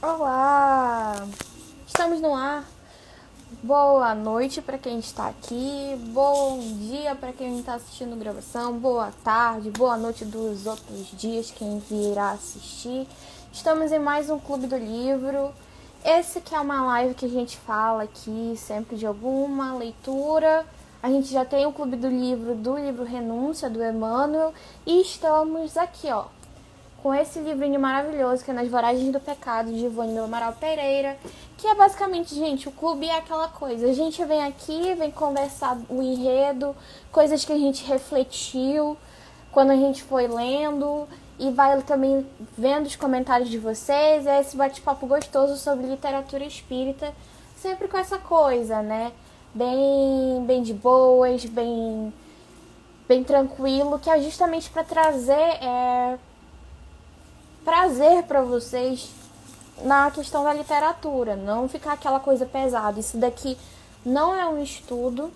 Olá! Estamos no ar. Boa noite para quem está aqui, bom dia para quem está assistindo a gravação, boa tarde, boa noite dos outros dias quem virá assistir. Estamos em mais um Clube do Livro. Esse que é uma live que a gente fala aqui sempre de alguma leitura. A gente já tem o Clube do livro Renúncia, do Emmanuel, e estamos aqui, ó, com esse livrinho maravilhoso que é Nas Voragens do Pecado, de Ivone do Amaral Pereira, que é basicamente, gente, o clube é aquela coisa. A gente vem aqui, vem conversar o enredo, coisas que a gente refletiu quando a gente foi lendo, e vai também vendo os comentários de vocês, é esse bate-papo gostoso sobre literatura espírita, sempre com essa coisa, né? Bem de boas, bem tranquilo, que é justamente para trazer prazer para vocês na questão da literatura, não ficar aquela coisa pesada. Isso daqui não é um estudo,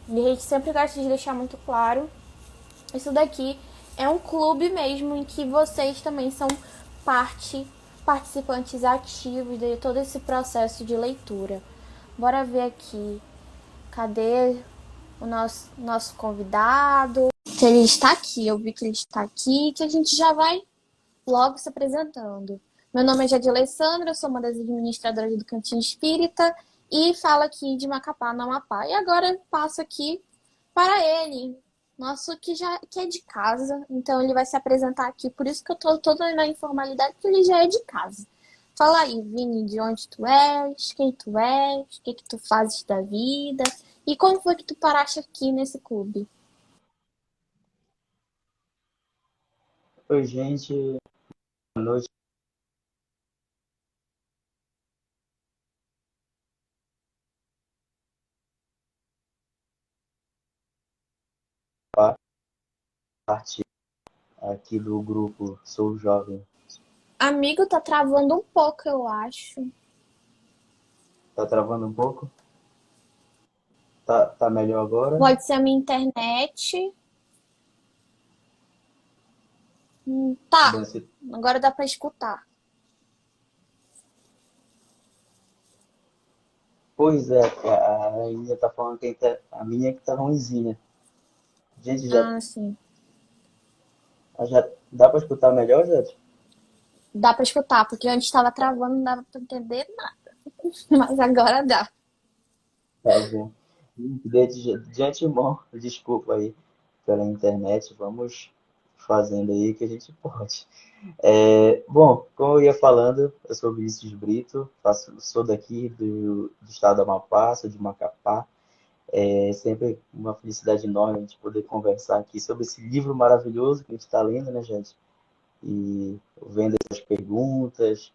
e a gente sempre gosta de deixar muito claro. Isso daqui é um clube mesmo em que vocês também são participantes ativos de todo esse processo de leitura. Bora ver aqui. Cadê o nosso convidado? Que ele está aqui, eu vi que ele está aqui, que a gente já vai logo se apresentando. Meu nome é Jade Alessandra, eu sou uma das administradoras do Cantinho Espírita e falo aqui de Macapá, no Amapá. E agora eu passo aqui para ele, nosso que é de casa, então ele vai se apresentar aqui, por isso que eu tô toda na informalidade, porque ele já é de casa. Fala aí, Vini, de onde tu és, quem tu és, o que tu fazes da vida e como foi que tu paraste aqui nesse clube? Oi, gente, boa noite. Parte aqui do grupo Sou Jovem. Amigo, tá travando um pouco, eu acho. Tá travando um pouco? Tá melhor agora? Pode ser a minha internet. Tá, Bom, agora dá pra escutar. pois é, a Índia tá falando que a minha que tá ruimzinha. Gente, Ah, sim. já dá pra escutar melhor, gente? Dá pra escutar, porque antes estava travando, não dava pra entender nada. Mas agora dá. Tá bom. De antemão, desculpa aí pela internet, vamos fazendo aí que a gente pode. Bom, como eu ia falando, eu sou Vinícius Brito, sou daqui do estado do Amapá, sou de Macapá. É sempre uma felicidade enorme a gente poder conversar aqui sobre esse livro maravilhoso que a gente está lendo, né, gente? E vendo essas perguntas,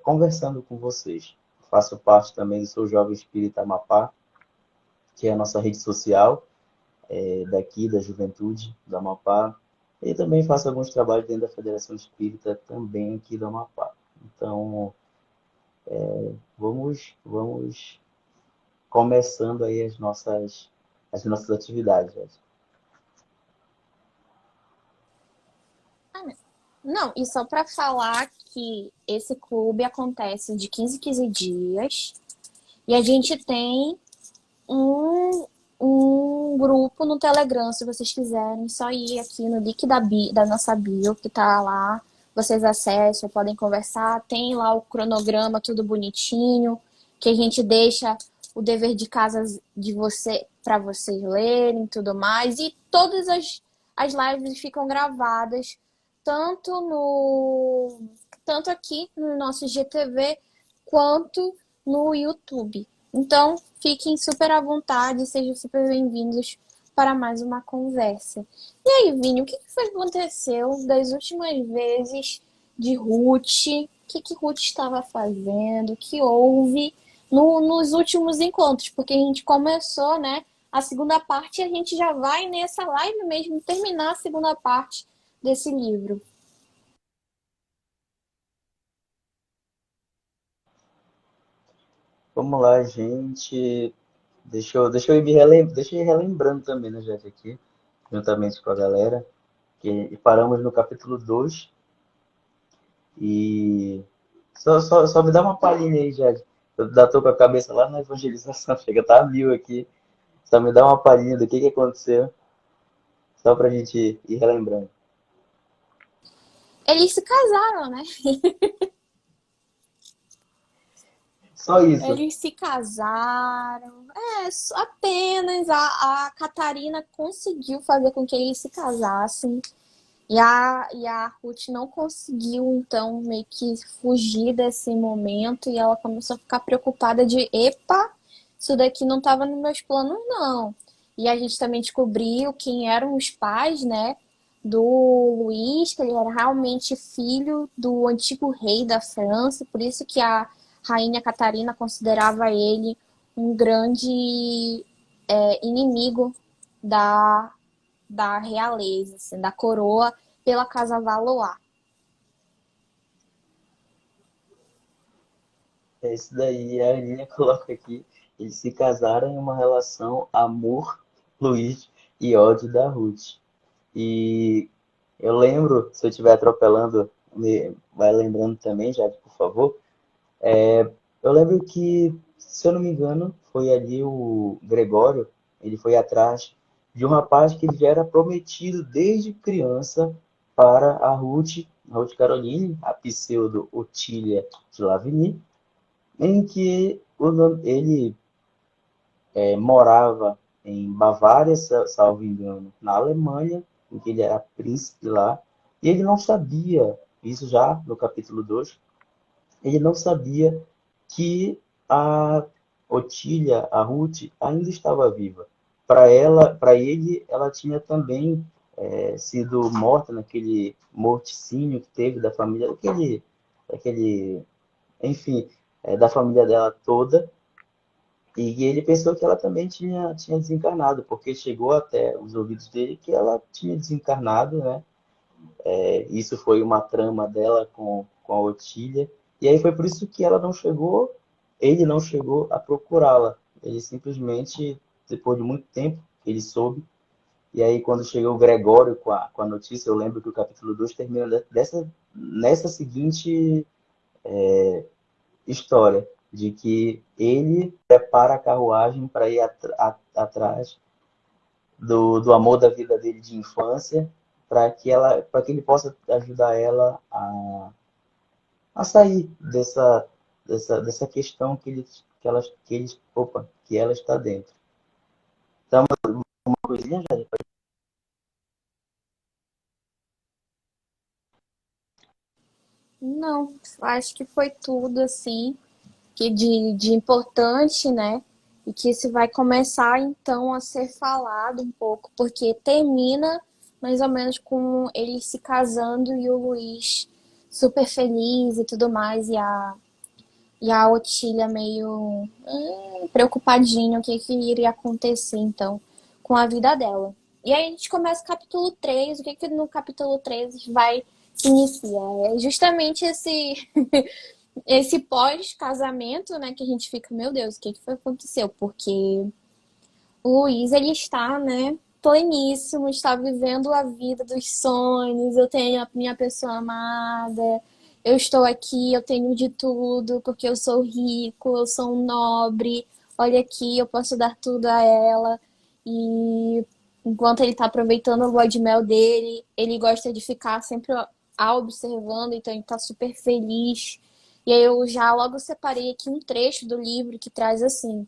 conversando com vocês. Faço parte também do Sou Jovem Espírita Amapá, que é a nossa rede social, daqui da juventude do Amapá. E também faço alguns trabalhos dentro da Federação Espírita, também aqui do Amapá. Então, vamos começando aí as nossas atividades, gente. Ah, não, e só pra falar que esse clube acontece de 15 em 15 dias. E a gente tem um, um grupo no Telegram, se vocês quiserem. Só ir aqui no link da nossa bio, que tá lá. Vocês acessam, podem conversar. Tem lá o cronograma, tudo bonitinho, que a gente deixa o dever de casa de você para vocês lerem, tudo mais. E todas as lives ficam gravadas, tanto no tanto aqui no nosso GTV quanto no YouTube. Então, fiquem super à vontade, sejam super bem-vindos para mais uma conversa. E aí, Vini, o que foi que aconteceu das últimas vezes de Ruth? O que Ruth estava fazendo? O que houve nos últimos encontros? Porque a gente começou, né, a segunda parte e a gente já vai nessa live mesmo terminar a segunda parte desse livro. Vamos lá, gente. Deixa eu ir relembrando também, né, gente, aqui, juntamente com a galera, que paramos no capítulo 2 e Só me dá uma palhinha aí, Jade. Eu ainda tô com a cabeça lá na evangelização, chega, tá mil aqui. Só me dá uma palhinha do que aconteceu, só pra gente ir relembrando. Eles se casaram, né? Só isso. Eles se casaram. Apenas a Catarina conseguiu fazer com que eles se casassem. E a Ruth não conseguiu, então, meio que fugir desse momento. E ela começou a ficar preocupada de, epa, isso daqui não estava nos meus planos, não. E a gente também descobriu quem eram os pais, né? Do Luís, que ele era realmente filho do antigo rei da França. Por isso que a rainha Catarina considerava ele um grande inimigo da da realeza, assim, da coroa pela casa Valois. É isso daí, a Aninha coloca aqui. Eles se casaram em uma relação amor, Luiz e ódio da Ruth. E eu lembro, se eu estiver atropelando, vai lembrando também, Jade, por favor. Eu lembro que, se eu não me engano, foi ali o Gregório, ele foi atrás de um rapaz que ele já era prometido desde criança para a Ruth Caroline, a pseudo Otília de Lavigny, em que ele morava em Bavária, salvo engano, na Alemanha, em que ele era príncipe lá, e ele não sabia, isso já no capítulo 2, ele não sabia que a Otília, a Ruth, ainda estava viva. Para ele, ela tinha também sido morta naquele morticínio que teve da família, aquele, enfim, da família dela toda. E ele pensou que ela também tinha desencarnado, porque chegou até os ouvidos dele que ela tinha desencarnado, né? Isso foi uma trama dela com a Otília. E aí foi por isso que ele não chegou a procurá-la. Ele simplesmente, depois de muito tempo, ele soube. E aí quando chegou o Gregório com a notícia, eu lembro que o capítulo 2 termina nessa seguinte história, de que ele prepara a carruagem para ir atrás do amor da vida dele de infância, para que ele possa ajudar ela a sair dessa questão que ela está dentro. Então, uma coisinha já. Não, acho que foi tudo assim que de importante, né? E que isso vai começar então a ser falado um pouco, porque termina mais ou menos com eles se casando e o Luiz super feliz e tudo mais, e a Otília meio preocupadinha o que, que iria acontecer então com a vida dela. E aí a gente começa o capítulo 3. O que, que no capítulo 3 vai se iniciar? É justamente esse pós-casamento, né, que a gente fica, meu Deus, o que, que foi que aconteceu? Porque o Luiz, ele está, né, pleníssimo, está vivendo a vida dos sonhos. Eu tenho a minha pessoa amada, eu estou aqui, eu tenho de tudo, porque eu sou rico, eu sou um nobre. Olha aqui, eu posso dar tudo a ela. E enquanto ele está aproveitando o lua de mel dele, ele gosta de ficar sempre a observando, então ele está super feliz. E aí eu já logo separei aqui um trecho do livro que traz assim: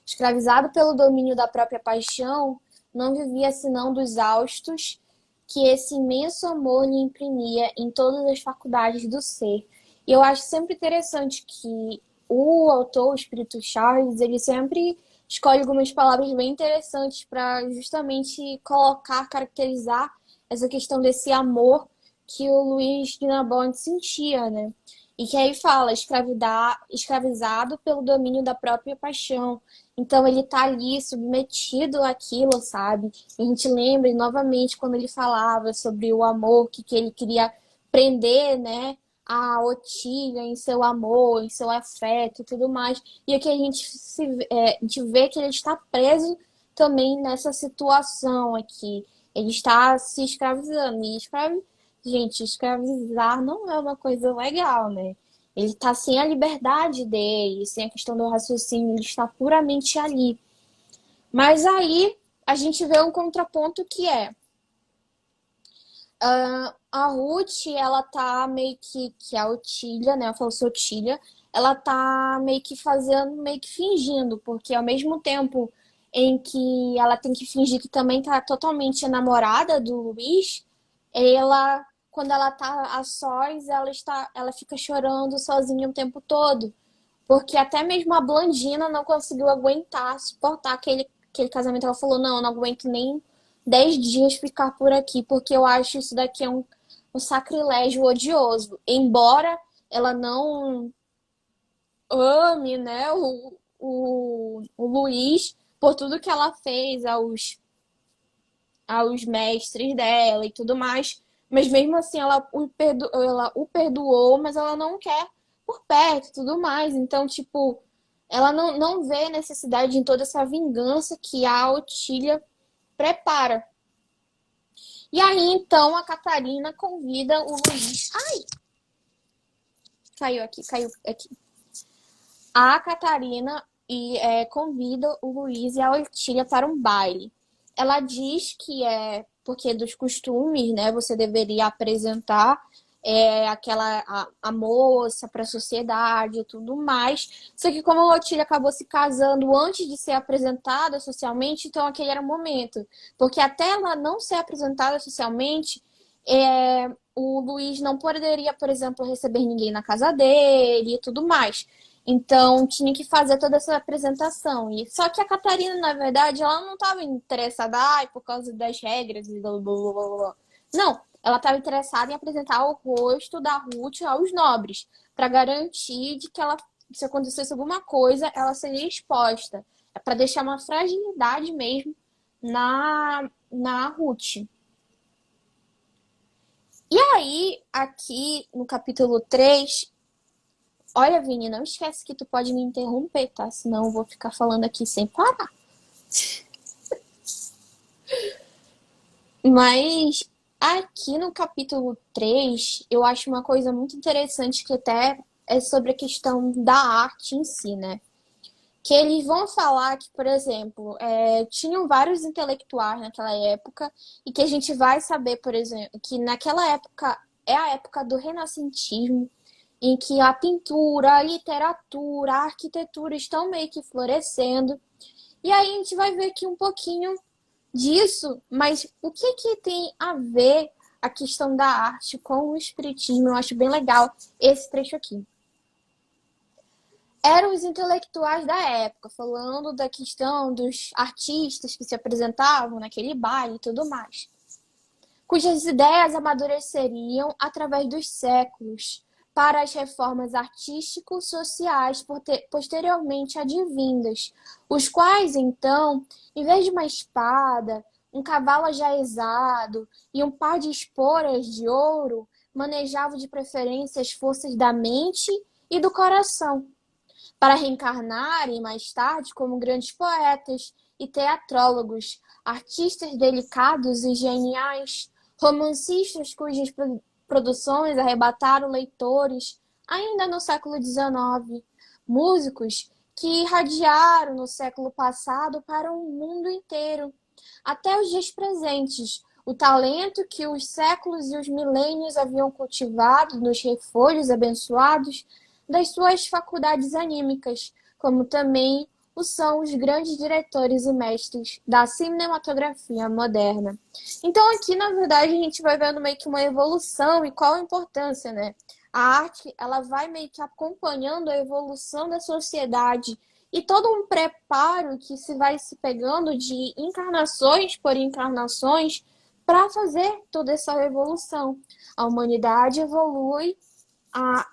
escravizado pelo domínio da própria paixão, não vivia senão dos haustos que esse imenso amor lhe imprimia em todas as faculdades do ser. E eu acho sempre interessante que o autor, o Espírito Charles, ele sempre escolhe algumas palavras bem interessantes para justamente colocar, caracterizar essa questão desse amor que o Luiz de Narbonne sentia, né? E que aí fala escravizado pelo domínio da própria paixão. Então ele tá ali submetido àquilo, sabe? E a gente lembra novamente quando ele falava sobre o amor, que ele queria prender, né, a Otília em seu amor, em seu afeto e tudo mais. E aqui a gente vê que ele está preso também nessa situação aqui. Ele está se escravizando. E gente, escravizar não é uma coisa legal, né? Ele tá sem a liberdade dele, sem a questão do raciocínio, ele está puramente ali. Mas aí a gente vê um contraponto que é a Ruth, ela tá meio que a Otília, né? A falsa Otília, ela tá meio que fazendo, meio que fingindo, porque ao mesmo tempo em que ela tem que fingir que também tá totalmente enamorada do Luiz, ela, quando ela tá a sós, ela fica chorando sozinha o tempo todo. Porque até mesmo a Blandina não conseguiu aguentar, suportar aquele casamento. Ela falou, não, eu não aguento nem 10 dias ficar por aqui, porque eu acho isso daqui é um sacrilégio odioso. Embora ela não ame, né, o Luiz por tudo que ela fez aos mestres dela e tudo mais. Mas mesmo assim, ela o perdoou, mas ela não quer por perto e tudo mais. Então, tipo, ela não vê necessidade em toda essa vingança que a Otília prepara. E aí, então, a Catarina convida o Luiz. Ai, caiu aqui. A Catarina convida o Luiz e a Otília para um baile. Ela diz que é porque dos costumes, né? Você deveria apresentar a moça para a sociedade e tudo mais. Só que como a Otília acabou se casando antes de ser apresentada socialmente, então aquele era o momento. Porque até ela não ser apresentada socialmente, o Luiz não poderia, por exemplo, receber ninguém na casa dele e tudo mais. Então, tinha que fazer toda essa apresentação. Só que a Catarina, na verdade, ela não estava interessada por causa das regras e blá, blá, blá, blá, blá. Não, ela estava interessada em apresentar o rosto da Ruth aos nobres, para garantir de que ela, se acontecesse alguma coisa, ela seria exposta. É para deixar uma fragilidade mesmo na Ruth. E aí, aqui no capítulo 3, olha, Vini, não esquece que tu pode me interromper, tá? Senão eu vou ficar falando aqui sem parar. Mas aqui no capítulo 3, eu acho uma coisa muito interessante que até é sobre a questão da arte em si, né? Que eles vão falar que, por exemplo, tinham vários intelectuais naquela época e que a gente vai saber, por exemplo, que naquela época é a época do renascentismo, em que a pintura, a literatura, a arquitetura estão meio que florescendo. E aí a gente vai ver aqui um pouquinho disso, mas o que tem a ver a questão da arte com o espiritismo? Eu acho bem legal esse trecho aqui. Eram os intelectuais da época, falando da questão dos artistas que se apresentavam naquele baile e tudo mais, cujas ideias amadureceriam através dos séculos para as reformas artístico-sociais posteriormente advindas, os quais, então, em vez de uma espada, um cavalo ajaezado e um par de esporas de ouro, manejavam de preferência as forças da mente e do coração, para reencarnarem mais tarde como grandes poetas e teatrólogos, artistas delicados e geniais, romancistas cujas produções arrebataram leitores ainda no século XIX, músicos que irradiaram no século passado para o mundo inteiro, até os dias presentes, o talento que os séculos e os milênios haviam cultivado nos refolhos abençoados das suas faculdades anímicas, como também o são os grandes diretores e mestres da cinematografia moderna. Então aqui, na verdade, a gente vai vendo meio que uma evolução e qual a importância, né? A arte, ela vai meio que acompanhando a evolução da sociedade e todo um preparo que se vai se pegando de encarnações por encarnações para fazer toda essa evolução. A humanidade evolui, a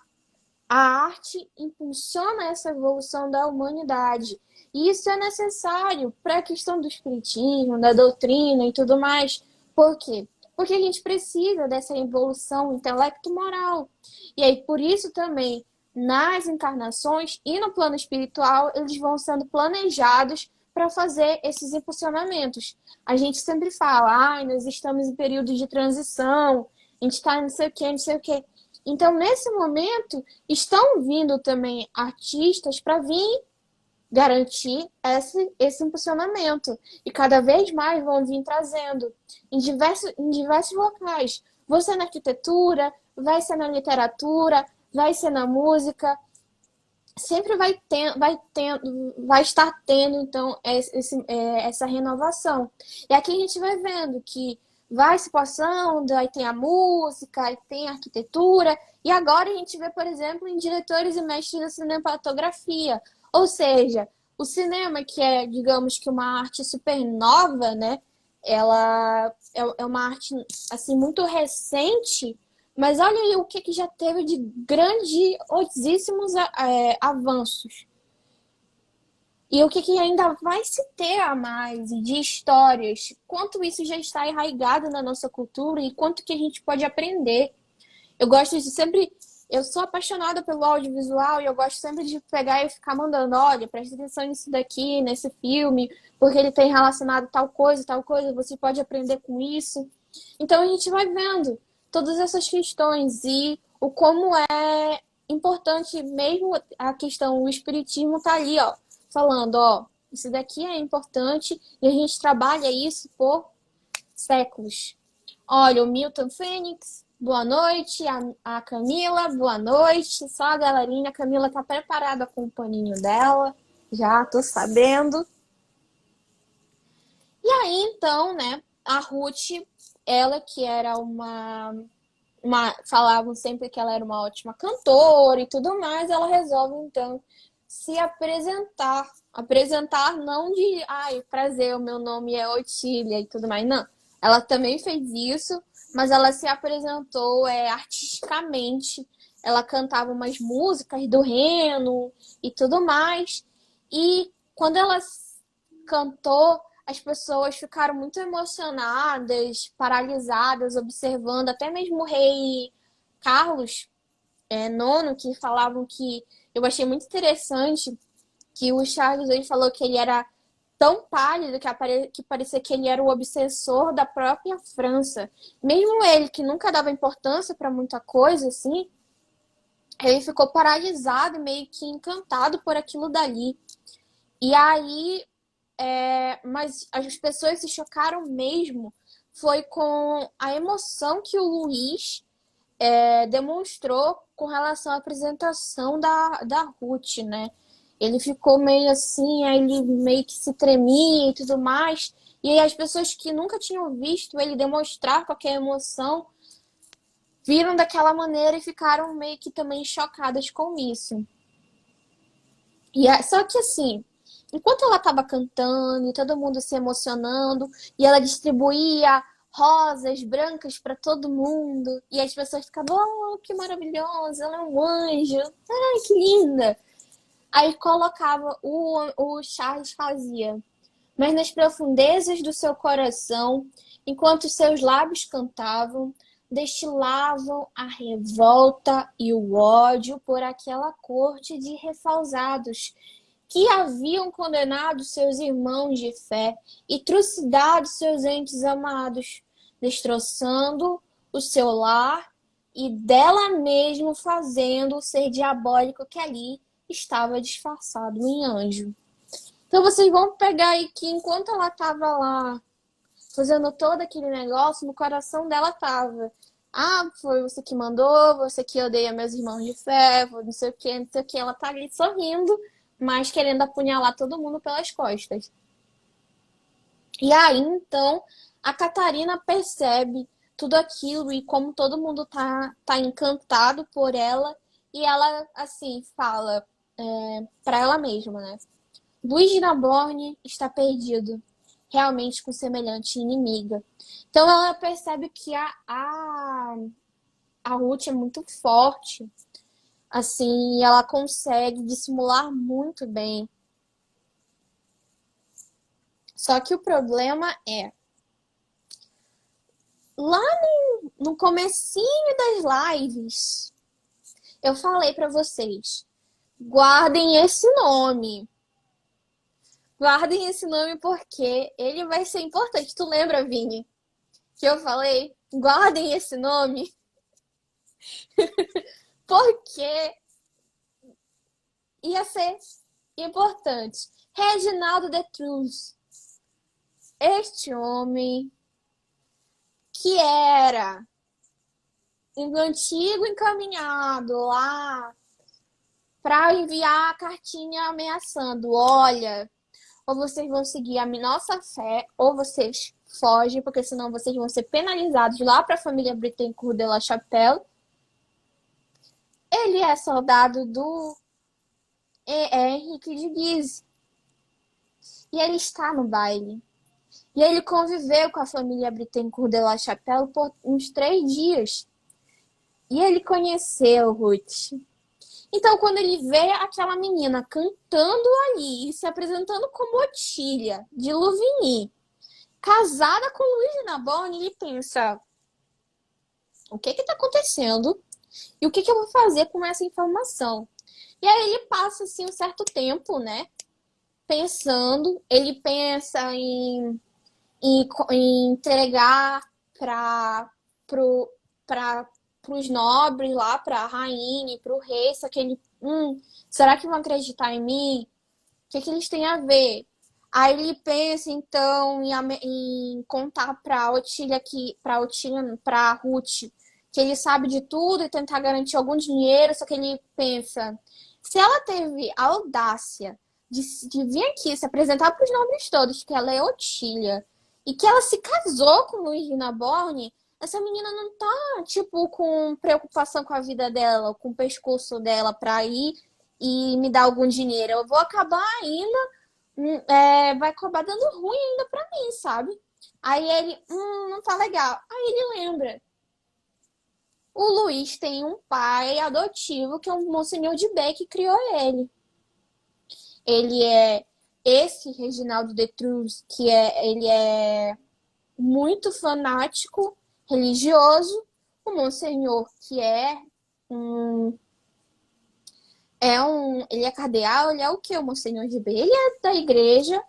arte impulsiona essa evolução da humanidade. E isso é necessário para a questão do espiritismo, da doutrina e tudo mais. Por quê? Porque a gente precisa dessa evolução intelecto-moral. E aí, por isso também, nas encarnações e no plano espiritual, eles vão sendo planejados para fazer esses impulsionamentos. A gente sempre fala, nós estamos em período de transição, a gente tá não sei o que, não sei o que. Então, nesse momento, estão vindo também artistas para vir garantir esse impulsionamento. E cada vez mais vão vir trazendo em diversos locais. Vai ser na arquitetura, vai ser na literatura, vai ser na música. Sempre vai estar tendo, então, essa renovação. E aqui a gente vai vendo que vai se passando, aí tem a música, aí tem a arquitetura, e agora a gente vê, por exemplo, em diretores e mestres da cinematografia. Ou seja, o cinema, que é, digamos que uma arte super nova, né? Ela é uma arte, assim, muito recente, mas olha aí o que já teve de grandiosíssimos avanços. E o que ainda vai se ter a mais de histórias, quanto isso já está enraizado na nossa cultura e quanto que a gente pode aprender. Eu gosto de sempre. Eu sou apaixonada pelo audiovisual e eu gosto sempre de pegar e ficar mandando, olha, presta atenção nisso daqui, nesse filme, porque ele tem relacionado tal coisa, você pode aprender com isso. Então a gente vai vendo todas essas questões e o como é importante mesmo a questão, o espiritismo tá ali, ó, falando, ó, isso daqui é importante e a gente trabalha isso por séculos. Olha, o Milton Fênix, boa noite. A Camila, boa noite. Só a galerinha. A Camila tá preparada com o paninho dela. Já tô sabendo. E aí, então, né, a Ruth, ela que era falavam sempre que ela era uma ótima cantora e tudo mais, ela resolve, então, se apresentar. Apresentar não de, ai, prazer, o meu nome é Otília e tudo mais, não. Ela também fez isso, mas ela se apresentou artisticamente. Ela cantava umas músicas do Reno e tudo mais. E quando ela cantou, as pessoas ficaram muito emocionadas, paralisadas, observando, até mesmo o rei Carlos nono, que falavam que... Eu achei muito interessante que o Charles ele falou que ele era tão pálido que parecia que ele era o obsessor da própria França. Mesmo ele, que nunca dava importância para muita coisa, assim, ele ficou paralisado e meio que encantado por aquilo dali. E aí, mas as pessoas se chocaram mesmo foi com a emoção que o Luís demonstrou com relação à apresentação da Ruth, né? Ele ficou meio assim, aí ele meio que se tremia e tudo mais. E aí as pessoas que nunca tinham visto ele demonstrar qualquer emoção viram daquela maneira e ficaram meio que também chocadas com isso. Só que assim, enquanto ela estava cantando e todo mundo se emocionando, e ela distribuía rosas brancas para todo mundo, e as pessoas ficavam, oh, que maravilhosa, ela é um anjo, ai, que linda. Aí colocava, o Charles fazia, mas nas profundezas do seu coração, enquanto seus lábios cantavam, destilavam a revolta e o ódio por aquela corte de refalsados que haviam condenado seus irmãos de fé e trucidado seus entes amados, destroçando o seu lar e dela mesmo fazendo o ser diabólico que ali estava disfarçado em anjo. Então vocês vão pegar aí que enquanto ela estava lá fazendo todo aquele negócio, no coração dela estava: ah, foi você que mandou, você que odeia meus irmãos de fé, não sei o que, não sei o que. Ela tá ali sorrindo, mas querendo apunhalar todo mundo pelas costas. E aí, então, a Catarina percebe tudo aquilo e como todo mundo tá encantado por ela. E ela, assim, fala para ela mesma, né? Luís de Naborne está perdido, realmente com semelhante inimiga. Então ela percebe que a Ruth é muito forte, assim, e ela consegue dissimular muito bem. Só que o problema lá no comecinho das lives, eu falei para vocês, guardem esse nome. Guardem esse nome porque ele vai ser importante. Tu lembra, Vini? Que eu falei, guardem esse nome. Porque ia ser importante. Reginaldo de Truz, este homem que era um antigo encaminhado lá para enviar a cartinha ameaçando: olha, ou vocês vão seguir a nossa fé, ou vocês fogem, porque senão vocês vão ser penalizados lá para a família Bittencourt de La Chapelle. Ele é soldado do Henrique de Guise. E ele está no baile. E ele conviveu com a família Bittencourt de La Chapelle por uns 3 dias. E ele conheceu Ruth. Então, quando ele vê aquela menina cantando ali e se apresentando como Otília, de Louvigny, casada com Luiz Narbonne, ele pensa: o que está acontecendo? E o que eu vou fazer com essa informação? E aí ele passa assim, um certo tempo, né? Pensando, ele pensa em entregar para os nobres lá, para a rainha, para o rei, só que ele, será que vão acreditar em mim? O que eles têm a ver? Aí ele pensa, então, em contar para Otília, para Ruth, que ele sabe de tudo e tentar garantir algum dinheiro, só que ele pensa: se ela teve a audácia de vir aqui se apresentar para os nobres todos, que ela é Otília, e que ela se casou com Luiz de Narbonne, essa menina não tá, tipo, com preocupação com a vida dela, com o pescoço dela pra ir e me dar algum dinheiro. Eu vou acabar ainda, vai acabar dando ruim ainda pra mim, sabe? Aí ele, não tá legal. Aí ele lembra: o Luiz tem um pai adotivo que é um Monsenhor de Bé que criou ele. Ele é esse Reginaldo de Truz, ele é muito fanático, religioso. O Monsenhor, que ele é cardeal, ele é o que? O Monsenhor de B? Ele é da igreja.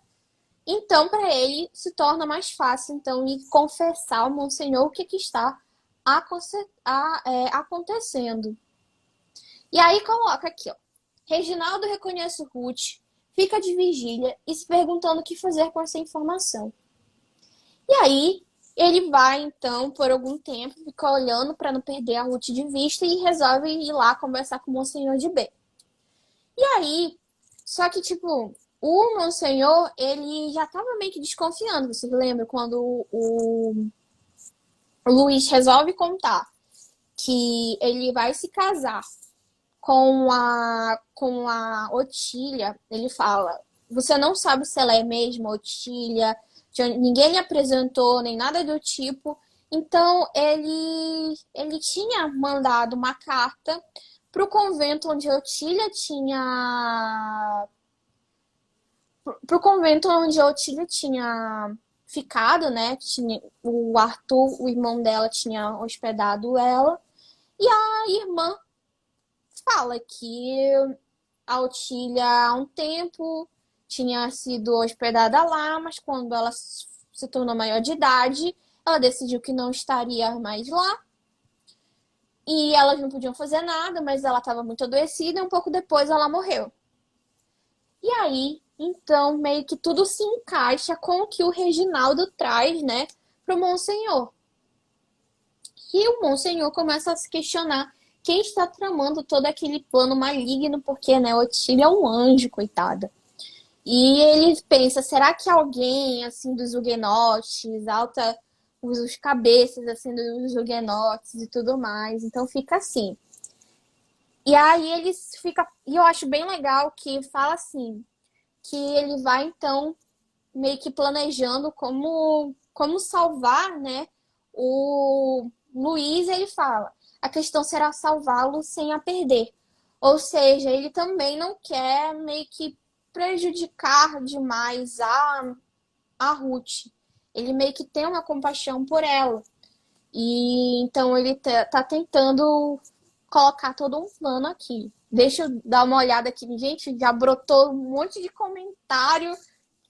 Então, para ele, se torna mais fácil, então, ir confessar ao Monsenhor o que está acontecendo. E aí coloca aqui, ó: Reginaldo reconhece Ruth, fica de vigília e se perguntando o que fazer com essa informação. E aí, ele vai, então, por algum tempo, fica olhando para não perder a Ruth de vista e resolve ir lá conversar com o Monsenhor de B. E aí, só que, tipo, o Monsenhor, ele já estava meio que desconfiando. Você lembra quando o Luiz resolve contar que ele vai se casar com a Otília? Ele fala: você não sabe se ela é mesmo Otília, ninguém lhe apresentou, nem nada do tipo. Então, ele tinha mandado uma carta para o convento onde Otília tinha... Para o convento onde Otília tinha ficado, né? O Arthur, o irmão dela, tinha hospedado ela. E a irmã fala que a Otília, há um tempo, tinha sido hospedada lá, mas quando ela se tornou maior de idade, ela decidiu que não estaria mais lá. E elas não podiam fazer nada, mas ela estava muito adoecida e um pouco depois ela morreu. E aí, então, meio que tudo se encaixa com o que o Reginaldo traz, né, para o Monsenhor. E o Monsenhor começa a se questionar quem está tramando todo aquele plano maligno, porque, né, Otília é um anjo, coitada. E ele pensa: será que alguém, assim, dos huguenotes, os cabeças, assim, dos huguenotes e tudo mais? Então fica assim. E aí e eu acho bem legal que fala assim, que ele vai, então, meio que planejando como salvar, né, o Luiz. Ele fala: a questão será salvá-lo sem a perder. Ou seja, ele também não quer meio que prejudicar demais a Ruth. Ele meio que tem uma compaixão por ela. E então ele tá tentando colocar todo um plano aqui. Deixa eu dar uma olhada aqui. Gente, já brotou um monte de comentário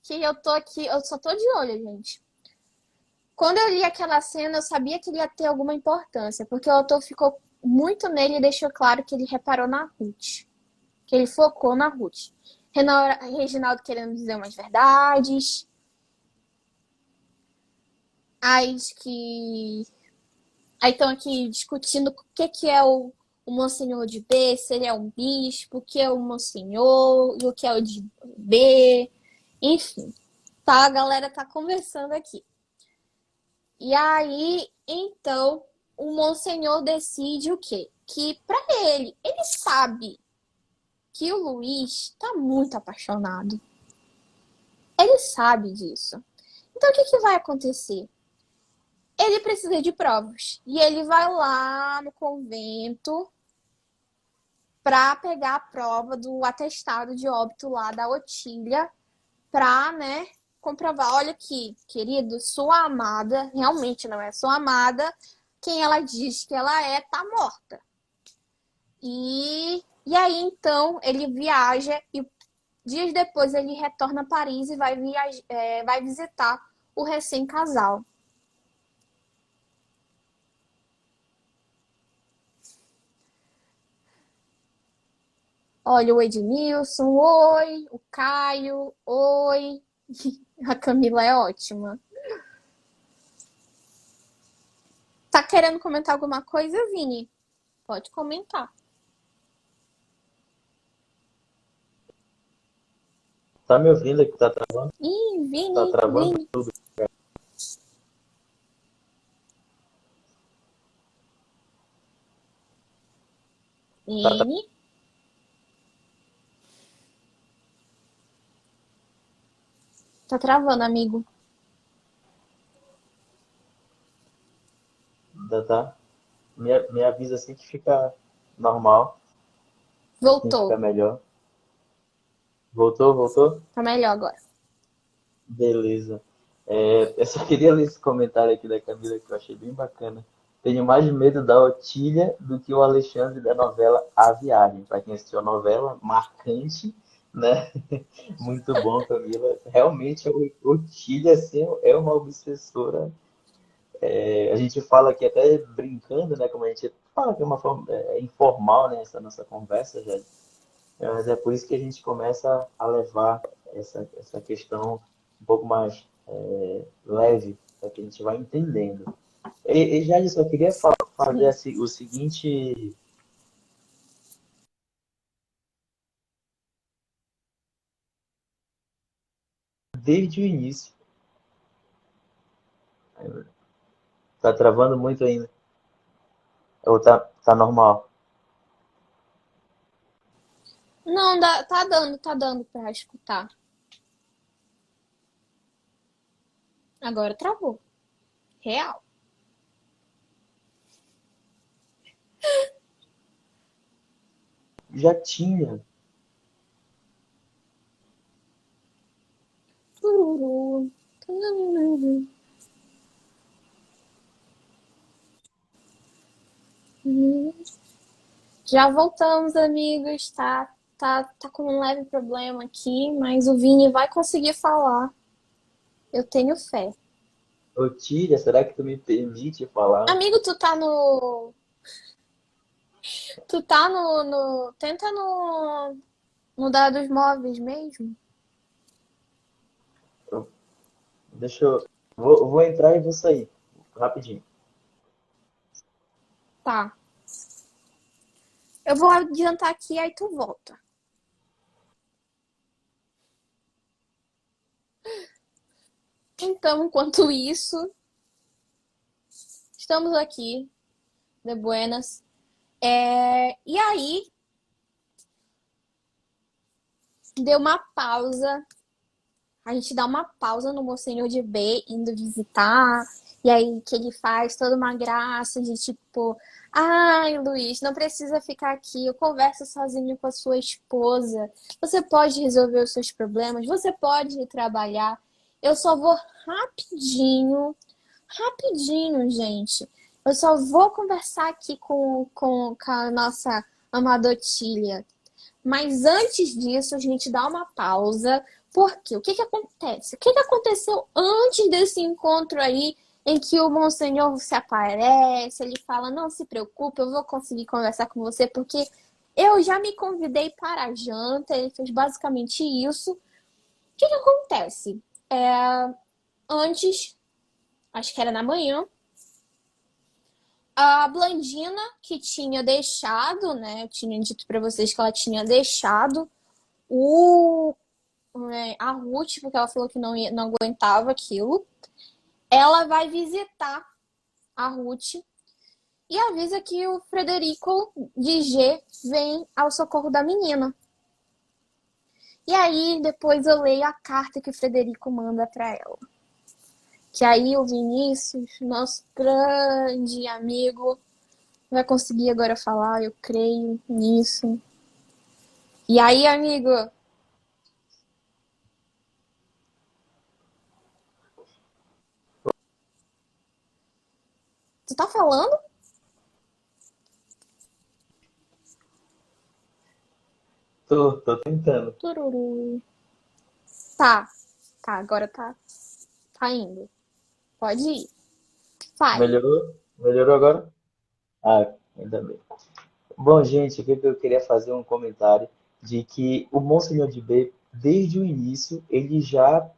que eu tô aqui. Eu só tô de olho, gente. Quando eu li aquela cena, eu sabia que ele ia ter alguma importância, porque o autor ficou muito nele e deixou claro que ele reparou na Ruth. Que ele focou na Ruth. Reginaldo querendo dizer umas verdades. Aí estão aqui discutindo o que é o Monsenhor de B, se ele é um bispo, o que é o Monsenhor, e o que é o de B. Enfim, tá, a galera tá conversando aqui. E aí, então, o Monsenhor decide o quê? Que para ele sabe que o Luiz tá muito apaixonado. Ele sabe disso. Então, o que vai acontecer? Ele precisa de provas. E ele vai lá no convento para pegar a prova do atestado de óbito lá da Otília para, né, comprovar. Olha aqui, querido, sua amada realmente não é sua amada. Quem ela diz que ela é, tá morta. E aí, então, ele viaja e dias depois ele retorna a Paris e vai visitar o recém-casal. Olha o Edmilson, oi. O Caio, oi. A Camila é ótima. Tá querendo comentar alguma coisa, Vini? Pode comentar. Tá me ouvindo aqui? Tá travando? Ih, Tá Vini, travando Vini. tudo. Tá, Vini. Tá travando, amigo. tá. Me avisa assim que fica normal, assim Voltou. fica melhor. Voltou, voltou? Tá melhor agora. Beleza. Eu só queria ler esse comentário aqui da Camila que eu achei bem bacana. Tenho mais medo da Otília do que o Alexandre da novela A Viagem. Para quem assistiu a novela, marcante, né? Muito bom, Camila. Realmente, a Otília assim, é uma obsessora. A gente fala aqui até brincando, né? Como a gente fala que é uma forma informal, né? Essa nossa conversa, já. Mas é por isso que a gente começa a levar essa questão um pouco mais leve, para que a gente vai entendendo. E já só queria fazer Sim. o seguinte, desde o início. Tá travando muito ainda. Ou tá normal? Não, tá dando pra escutar. Agora travou. Real. Já tinha. Tururu. Tururu. Já voltamos, amigos. Tá com um leve problema aqui, mas o Vini vai conseguir falar. Eu tenho fé. Ô, Tíria, será que tu me permite falar? Amigo, tu tá no. Tu tá no. Tenta no dados móveis mesmo. Deixa eu. Vou entrar e vou sair. Rapidinho. Tá. Eu vou adiantar aqui, aí tu volta. Então, enquanto isso, estamos aqui, de buenas. E aí, deu uma pausa. A gente dá uma pausa no Monsenhor de B indo visitar. E aí que ele faz toda uma graça de tipo, ai, Luiz, não precisa ficar aqui. Eu converso sozinho com a sua esposa. Você pode resolver os seus problemas, você pode ir trabalhar. Eu só vou rapidinho, gente. Eu só vou conversar aqui com a nossa amada Otília. Mas antes disso, a gente dá uma pausa. Porque o que acontece? O que aconteceu antes desse encontro aí em que o Monsenhor se aparece, ele fala, não se preocupe, eu vou conseguir conversar com você, porque eu já me convidei para a janta, ele fez basicamente isso. O que que acontece? Antes, acho que era na manhã, a Blandina, que tinha deixado, né, eu tinha dito para vocês que ela tinha deixado o, a Ruth, porque ela falou que não aguentava aquilo, ela vai visitar a Ruth e avisa que o Frederico de G vem ao socorro da menina. E aí, depois eu leio a carta que o Frederico manda para ela. Que aí o Vinícius, nosso grande amigo, vai conseguir agora falar, eu creio nisso. E aí, amigo, tu tá falando? Tô tentando. Tururu. Tá, tá, agora tá indo. Pode ir. Fale. Melhorou? Melhorou agora? Ah, ainda bem. Bom, gente, o que eu queria fazer um comentário de que o Monsenhor de B, desde o início, ele já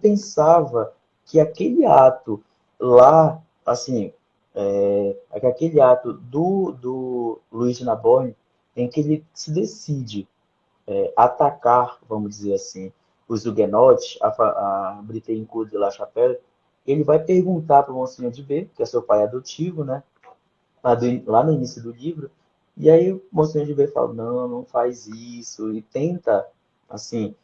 pensava que aquele ato lá, assim, que aquele ato do Luiz Naborn, em que ele se decide atacar, vamos dizer assim, os huguenotes, a Bittencourt de La Chapelle, ele vai perguntar para o Monsenhor de B, que é seu pai adotivo, né? Lá no início do livro, e aí o Monsenhor de B fala, não, não faz isso, e tenta, assim,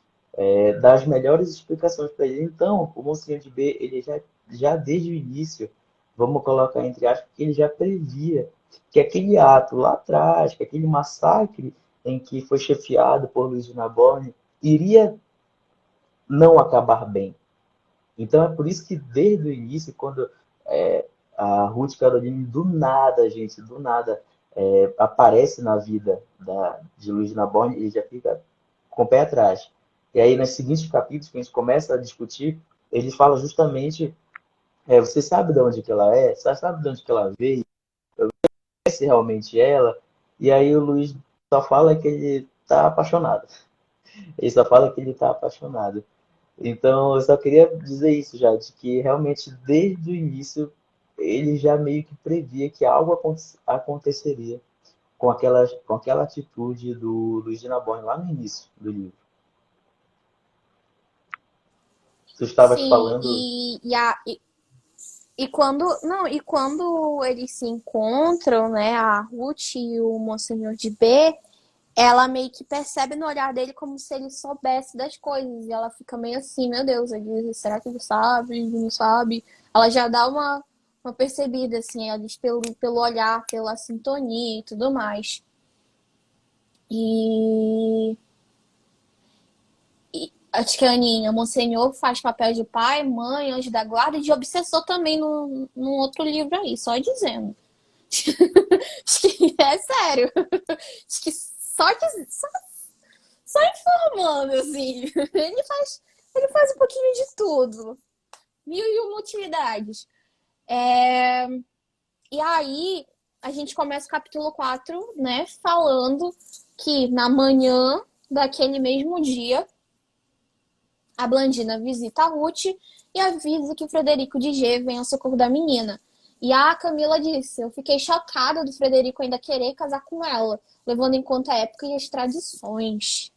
dar as melhores explicações para ele. Então, o Monsenhor de B, ele já desde o início, vamos colocar entre aspas, que ele já previa que aquele ato lá atrás, que aquele massacre em que foi chefiado por Luiz de Narbonne, iria não acabar bem. Então é por isso que desde o início, quando a Ruth Caroline do nada, gente, do nada, aparece na vida de Luiz de Narbonne, ele já fica com o pé atrás. E aí, nos seguintes capítulos, que a gente começa a discutir, ele fala justamente, você sabe de onde que ela é? Você sabe de onde que ela veio? Conhece realmente ela? E aí o Luiz só fala que ele está apaixonado. Ele só fala que ele está apaixonado. Então, eu só queria dizer isso já, de que realmente desde o início ele já meio que previa que algo aconteceria com aquela atitude do Luiz de Narbonne lá no início do livro. Tu estavas Sim, falando. e quando, não, e quando eles se encontram, né, a Ruth e o Monsenhor de B, ela meio que percebe no olhar dele como se ele soubesse das coisas. E ela fica meio assim, meu Deus, ele diz, será que ele sabe? Ele não sabe? Ela já dá uma percebida, assim, ela diz pelo olhar, pela sintonia e tudo mais. E, acho que a Aninha, Monsenhor faz papel de pai, mãe, anjo da guarda e de obsessor também num outro livro aí, só dizendo. Acho que é sério. Acho que só informando, assim. Ele faz um pouquinho de tudo. Mil e uma utilidades. E aí, a gente começa o capítulo 4, né? Falando que na manhã daquele mesmo dia, a Blandina visita a Ruth e avisa que o Frederico de G vem ao socorro da menina. E a Camila disse: eu fiquei chocada do Frederico ainda querer casar com ela, levando em conta a época e as tradições.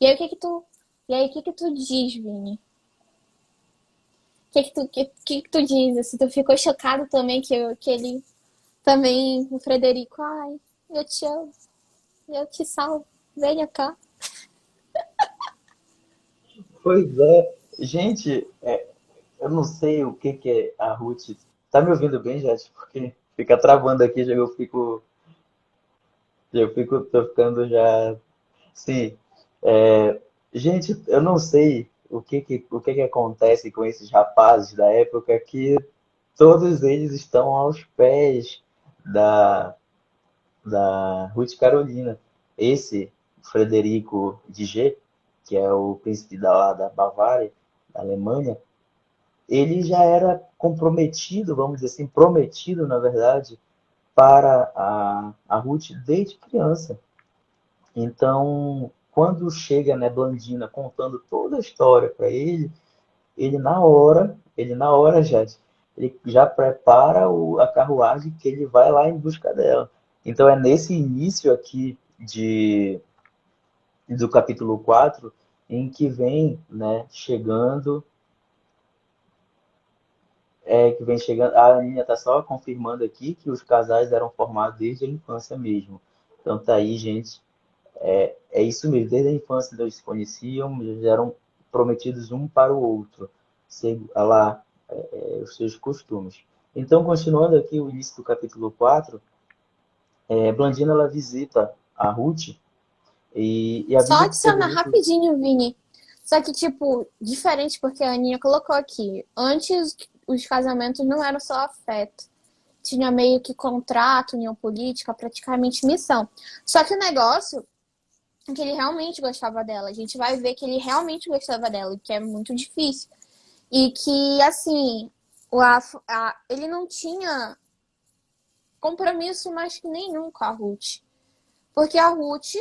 E aí, o que que tu diz, Vini? O que que tu diz? Assim, tu ficou chocado também que ele também, o Frederico, ai, eu te amo, eu te salvo, venha cá. Pois é, gente, eu não sei o que que é a Ruth. Tá me ouvindo bem, gente? Porque fica travando aqui, tô ficando já. Sim. É, gente, eu não sei o que que acontece com esses rapazes da época que todos eles estão aos pés da, da Ruth Carolina. Esse Frederico de G, que é o príncipe da Bavária, da Alemanha, ele já era comprometido, vamos dizer assim, prometido, na verdade, para a Ruth desde criança. Então, quando chega, né, Blandina contando toda a história para ele na hora já, ele já prepara a carruagem que ele vai lá em busca dela. Então é nesse início aqui do capítulo 4 em que vem, né, chegando, a Aninha está só confirmando aqui que os casais eram formados desde a infância mesmo. Então tá aí, gente, é isso mesmo, desde a infância eles se conheciam, eles eram prometidos um para o outro, lá, os seus costumes. Então, continuando aqui o início do capítulo 4, Blandina ela visita a Ruth e Só avisa que adicionar Frederico. rapidinho, Vini. Só que, tipo, diferente porque a Aninha colocou aqui. Antes, os casamentos não eram só afeto. Tinha meio que contrato, união política, praticamente missão. Só que o negócio é que ele realmente gostava dela. A gente vai ver que ele realmente gostava dela, o que é muito difícil. E que, assim, ele não tinha compromisso mais que nenhum com a Ruth. Porque a Ruth,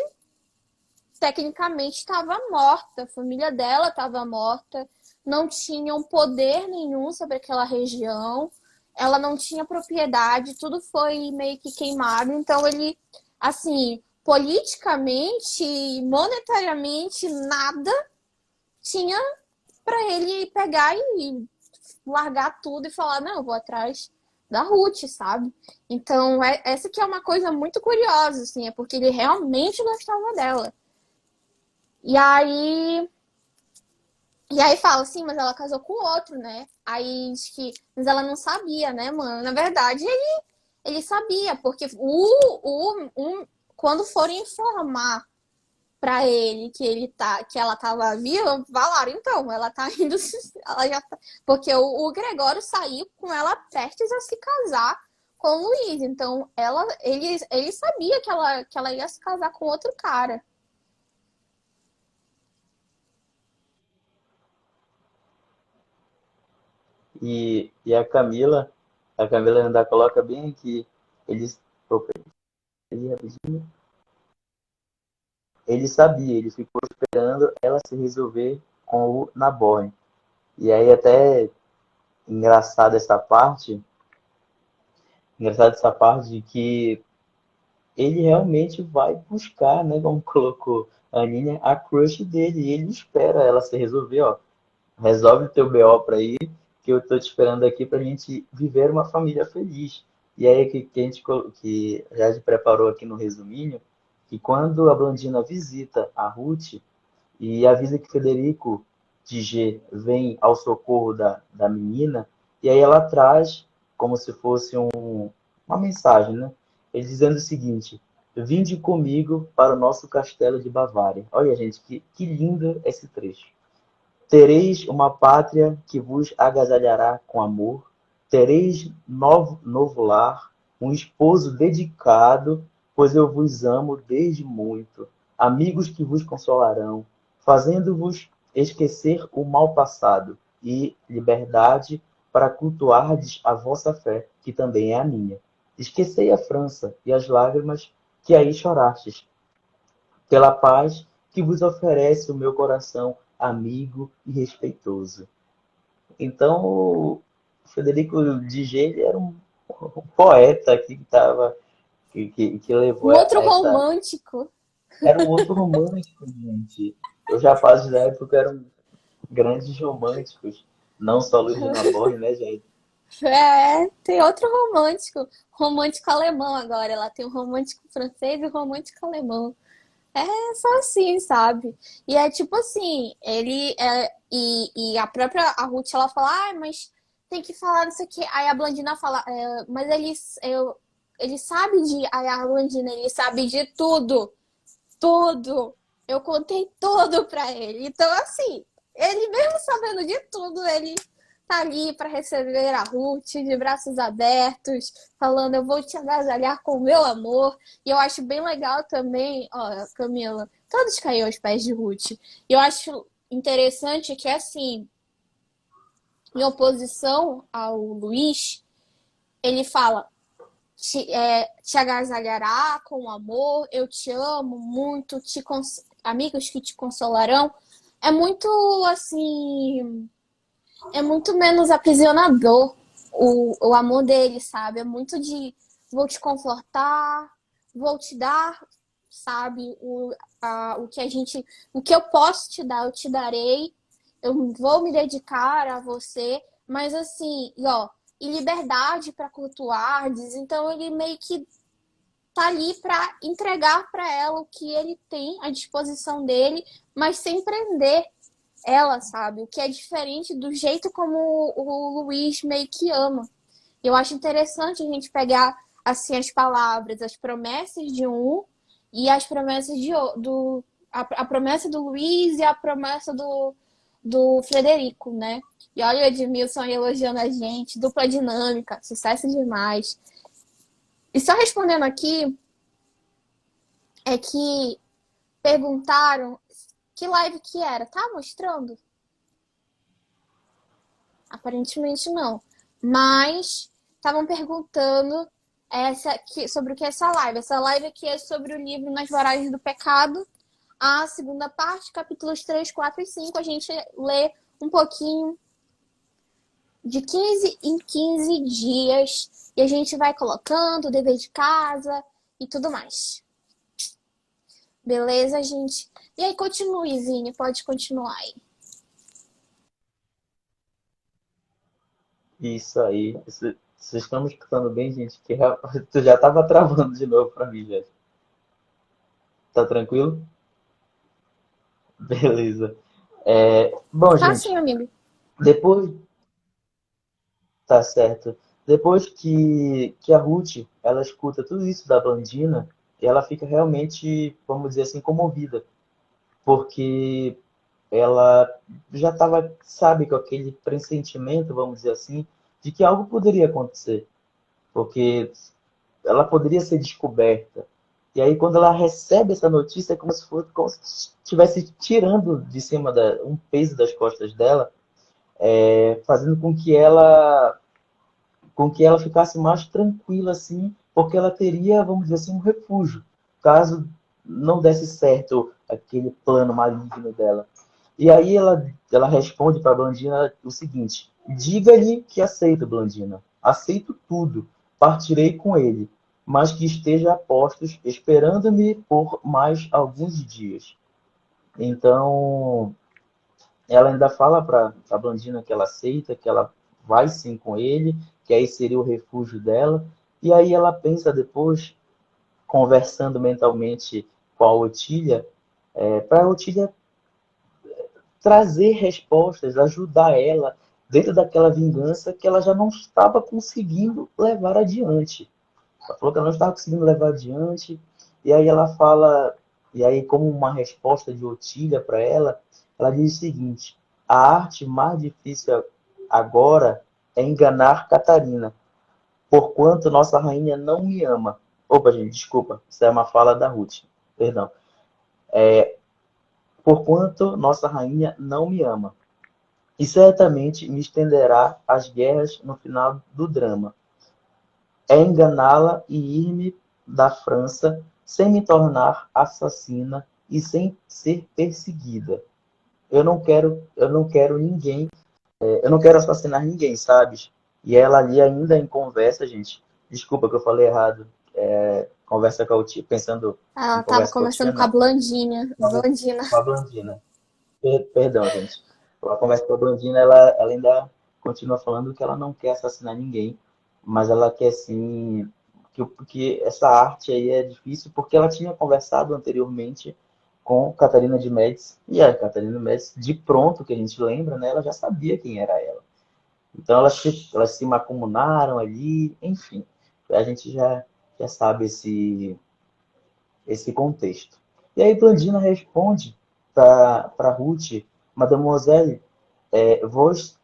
tecnicamente, estava morta. A família dela estava morta. Não tinham poder nenhum sobre aquela região. Ela não tinha propriedade. Tudo foi meio que queimado. Então, ele, assim, politicamente, monetariamente, nada tinha para ele pegar e largar tudo e falar, não, eu vou atrás da Ruth, sabe? Então, essa que é uma coisa muito curiosa, assim, é porque ele realmente gostava dela. E aí, e aí fala, assim, mas ela casou com outro, né? Aí diz que, mas ela não sabia, né, mano? Na verdade, ele sabia, porque quando forem informar pra ele que ela tava viva, falaram, então, ela tá indo, ela já tá, porque o Gregório saiu com ela prestes a se casar com o Luiz, então ele sabia que ela ia se casar com outro cara. E a Camila ainda coloca bem aqui, eles, opa, aí, rapidinho. Ele sabia, ele ficou esperando ela se resolver com o Naborn. E aí até engraçado essa parte, engraçado essa parte de que ele realmente vai buscar, né, como colocou a Nina, a crush dele, e ele espera ela se resolver, ó, resolve o teu BO pra ir, que eu tô te esperando aqui pra gente viver uma família feliz. E aí que já te preparou aqui no resuminho, que quando a Blandina visita a Ruth e avisa que Federico de G vem ao socorro da menina, e aí ela traz como se fosse uma mensagem, né? Ele dizendo o seguinte: vinde comigo para o nosso castelo de Bavária. Olha, gente, que lindo esse trecho. Tereis uma pátria que vos agasalhará com amor, tereis novo lar, um esposo dedicado, pois eu vos amo desde muito, amigos que vos consolarão, fazendo-vos esquecer o mal passado, e liberdade para cultuardes a vossa fé, que também é a minha. Esquecei a França e as lágrimas que aí chorastes, pela paz que vos oferece o meu coração amigo e respeitoso. Então, o Federico Digi ele era um poeta que Um levou a outro essa. romântico. Era um outro romântico, gente. Os rapazes da época eram grandes românticos. Não só Luiz de Naborre, né, gente? É, tem outro romântico. Romântico alemão agora. Ela tem o romântico francês e o romântico alemão. É só assim, sabe? E é tipo assim, e a própria a Ruth ela fala, ah, mas tem que falar isso aqui. Aí a Blandina fala, mas ele sabe de. Aí a Blandina, ele sabe de tudo. Tudo. Eu contei tudo pra ele. Então, assim, ele mesmo sabendo de tudo, ele tá ali pra receber a Ruth de braços abertos, falando, eu vou te agasalhar com o meu amor. E eu acho bem legal também, ó, Camila, todos caíram aos pés de Ruth. E eu acho interessante que, assim, em oposição ao Luiz, ele fala: te agasalhará com amor, eu te amo muito, amigos que te consolarão. É muito assim, é muito menos aprisionador o amor dele, sabe? É muito de vou te confortar, vou te dar, sabe? O que eu posso te dar, eu te darei. Eu vou me dedicar a você, mas assim, ó, e liberdade para cultuardes. Então ele meio que tá ali para entregar para ela o que ele tem à disposição dele, mas sem prender ela, sabe? O que é diferente do jeito como o Luiz meio que ama. Eu acho interessante a gente pegar assim as palavras, as promessas de um e as promessas do a promessa do Luiz e a promessa do Frederico, né? E olha o Edmilson aí elogiando a gente, dupla dinâmica, sucesso demais. E só respondendo aqui, é que perguntaram que live que era. Tá mostrando? Aparentemente não. Mas estavam perguntando sobre o que é essa live. Essa live aqui é sobre o livro Nas Voragens do Pecado. A segunda parte, capítulos 3, 4 e 5. A gente lê um pouquinho de 15 em 15 dias. E a gente vai colocando o dever de casa e tudo mais. Beleza, gente? E aí, continue, Zine. Pode continuar aí. Isso aí. Vocês estão me escutando bem, gente? Que tu já tava travando de novo pra mim, já. Tá tranquilo? Beleza. Bom, Tá sim, gente, amigo. depois, tá certo. Depois que a Ruth, ela escuta tudo isso da Blandina, ela fica realmente, vamos dizer assim, comovida, porque ela já estava, sabe, com aquele pressentimento, vamos dizer assim, de que algo poderia acontecer, porque ela poderia ser descoberta. E aí, quando ela recebe essa notícia, é como se estivesse tirando de cima um peso das costas dela, fazendo com que ela ficasse mais tranquila, assim, porque ela teria, vamos dizer assim, um refúgio, caso não desse certo aquele plano maligno dela. E aí ela responde para a Blandina o seguinte: diga-lhe que aceito, Blandina. Aceito tudo. Partirei com ele, mas que esteja a postos, esperando-me por mais alguns dias. Então, ela ainda fala para a Blandina que ela aceita, que ela vai sim com ele, que aí seria o refúgio dela. E aí ela pensa depois, conversando mentalmente com a Otília, para a Otília trazer respostas, ajudar ela dentro daquela vingança que ela já não estava conseguindo levar adiante. Ela falou que ela não estava conseguindo levar adiante, e aí ela fala, e aí como uma resposta de Otília para ela, ela diz o seguinte: a arte mais difícil agora é enganar Catarina, porquanto nossa rainha não me ama. Opa, gente, desculpa, isso é uma fala da Ruth, perdão. Porquanto nossa rainha não me ama. E certamente me estenderá às guerras no final do drama. É enganá-la e ir-me da França sem me tornar assassina e sem ser perseguida. Eu não quero ninguém, eu não quero assassinar ninguém, sabe? E ela ali ainda em conversa, gente. Desculpa que eu falei errado. Conversa com a Utia, pensando em Ela tava conversa com a Utia, conversando com a não. Blandinha. Blandina. Com a Blandina. Perdão, gente. A conversa com a Blandina, ela ainda continua falando que ela não quer assassinar ninguém, mas ela quer sim que essa arte aí é difícil porque ela tinha conversado anteriormente com Catarina de Médici e a Catarina de Médici, de pronto que a gente lembra, né? Ela já sabia quem era ela. Então elas se macumunaram ali, enfim, a gente já sabe esse contexto. E aí Blandina responde para Ruth: Mademoiselle, vós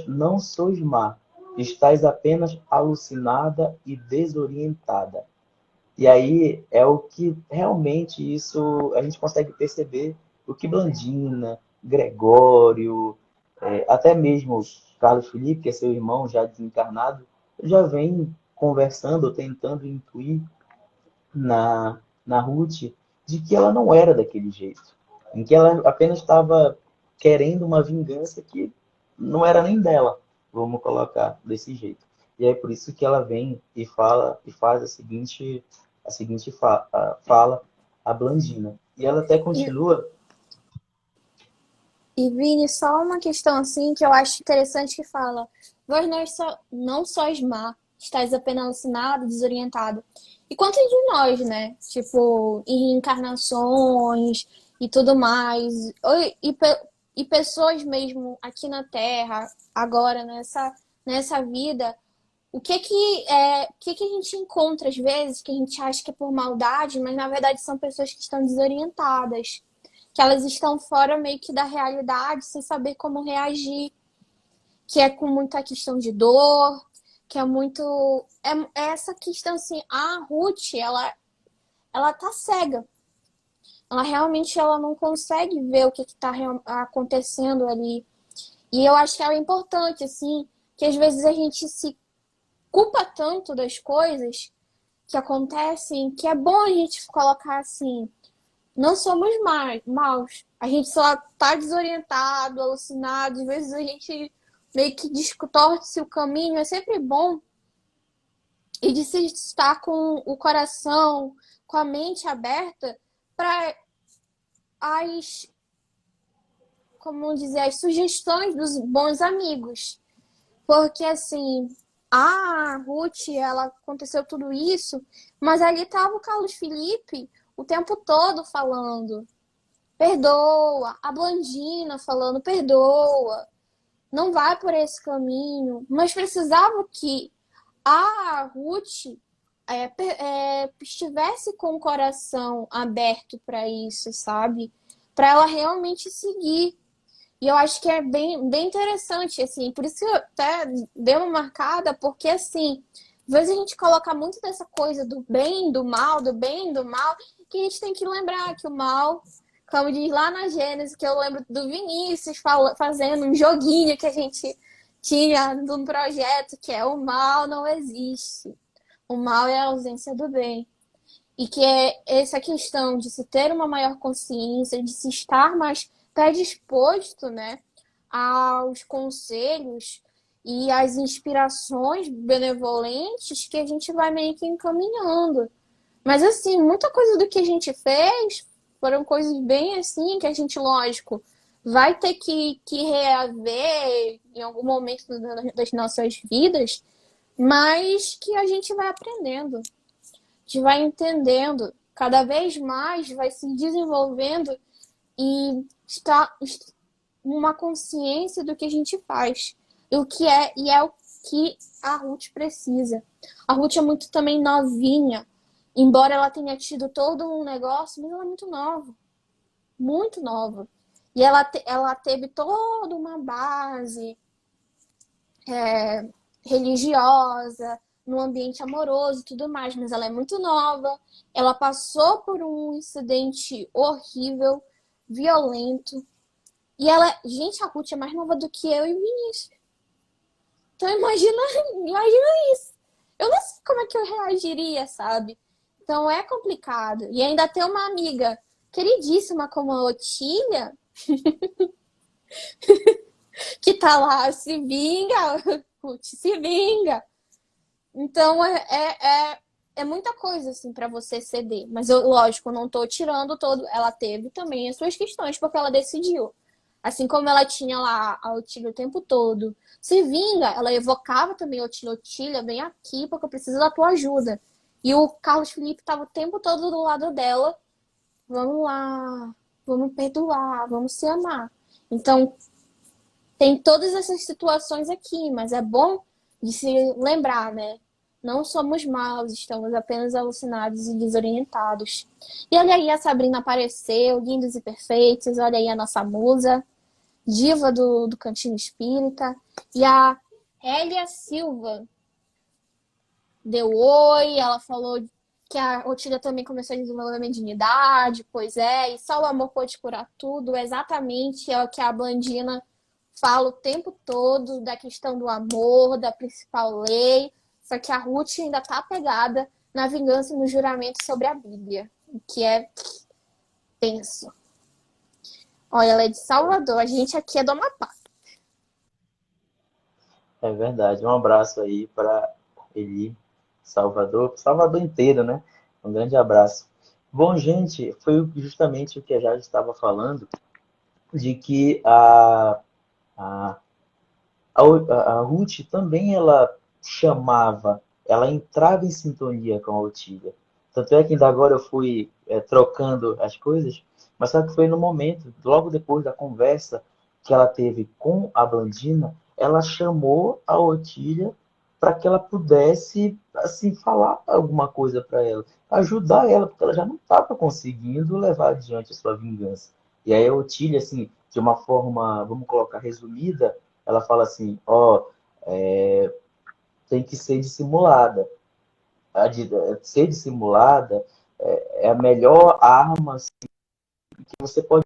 não sois má, estáis apenas alucinada e desorientada. E aí é o que realmente isso a gente consegue perceber o que Blandina, Gregório, Até mesmo Carlos Felipe, que é seu irmão já desencarnado, já vem conversando, tentando intuir na Ruth de que ela não era daquele jeito, em que ela apenas estava querendo uma vingança que não era nem dela, vamos colocar desse jeito. E é por isso que ela vem e fala e faz a seguinte fala a Blandina. E ela até E, continua. e Vini, só uma questão assim que eu acho interessante que fala: vós não sois má, estáis apenas alucinado, desorientado. E quantos de nós, né? Tipo, em reencarnações e tudo mais, e pessoas mesmo aqui na Terra, agora nessa vida, o que que a gente encontra às vezes que a gente acha que é por maldade, mas na verdade são pessoas que estão desorientadas, que elas estão fora meio que da realidade, sem saber como reagir, que é com muita questão de dor, que é muito é essa questão assim, a Ruth, ela tá cega. Ela realmente ela não consegue ver o que está acontecendo ali. E eu acho que ela é importante assim, que às vezes a gente se culpa tanto das coisas que acontecem, que é bom a gente colocar assim, não somos maus. A gente só tá desorientado, alucinado, às vezes a gente meio que distorce o caminho, é sempre bom. E de se estar com o coração, com a mente aberta para as, como dizer, as sugestões dos bons amigos. Porque assim, a Ruth, ela aconteceu tudo isso, mas ali estava o Carlos Felipe o tempo todo falando: perdoa, a Blandina falando: perdoa, não vai por esse caminho. Mas precisava que a Ruth estivesse com o coração aberto para isso, sabe? Para ela realmente seguir. E eu acho que é bem, bem interessante, assim. Por isso que eu até dei uma marcada, porque, assim, às vezes a gente coloca muito dessa coisa do bem, do mal, do bem, do mal, que a gente tem que lembrar que o mal, como diz lá na Gênesis, que eu lembro do Vinícius fazendo um joguinho que a gente tinha num projeto, que é: o mal não existe. O mal é a ausência do bem. E que é essa questão de se ter uma maior consciência, de se estar mais predisposto, né, aos conselhos e às inspirações benevolentes que a gente vai meio que encaminhando. Mas, assim, muita coisa do que a gente fez foram coisas bem assim que a gente, lógico, vai ter que reaver em algum momento das nossas vidas, mas que a gente vai aprendendo, gente vai entendendo, cada vez mais vai se desenvolvendo e está uma consciência do que a gente faz. E é o que a Ruth precisa. A Ruth é muito também novinha, embora ela tenha tido todo um negócio, mas ela é muito nova, muito nova. E ela teve toda uma base religiosa, no ambiente amoroso e tudo mais, mas ela é muito nova, ela passou por um incidente horrível, violento, e gente, a Ruth é mais nova do que eu e o Vinícius. Então imagina isso. Eu não sei como é que eu reagiria, sabe? Então é complicado. E ainda ter uma amiga queridíssima como a Otília, que tá lá, se vinga, Ruth, se vinga. Então é muita coisa assim para você ceder. Mas eu, lógico, não tô tirando todo. Ela teve também as suas questões, porque ela decidiu. Assim como ela tinha lá a Otília o tempo todo. Se vinga, ela evocava também a Otília: Otília, vem aqui porque eu preciso da tua ajuda. E o Carlos Felipe estava o tempo todo do lado dela. Vamos lá, vamos perdoar, vamos se amar. Então, tem todas essas situações aqui, mas é bom de se lembrar, né? Não somos maus, estamos apenas alucinados e desorientados. E olha aí, a Sabrina apareceu, lindos e perfeitos. Olha aí a nossa musa, diva do Cantinho Espírita. E a Hélia Silva deu oi, ela falou que a Otília também começou a desenvolver a mediunidade, pois é, e só o amor pode curar tudo. Exatamente é o que a Blandina fala o tempo todo da questão do amor, da principal lei, só que a Ruth ainda tá apegada na vingança e no juramento sobre a Bíblia, o que é tenso. Olha, ela é de Salvador, a gente aqui é do Amapá. É verdade. Um abraço aí para Eli, Salvador, Salvador inteiro, né? Um grande abraço. Bom, gente, foi justamente o que a Jade estava falando, de que a, a Ruth também ela chamava, ela entrava em sintonia com a Otília. Tanto é que ainda agora eu fui trocando as coisas, mas só que foi no momento, logo depois da conversa que ela teve com a Blandina, ela chamou a Otília para que ela pudesse assim falar alguma coisa para ela, ajudar ela, porque ela já não estava conseguindo levar adiante a sua vingança. E aí a Otília, assim, de uma forma, vamos colocar resumida, ela fala assim, ó, tem que ser dissimulada. Ser dissimulada é a melhor arma assim, que você pode.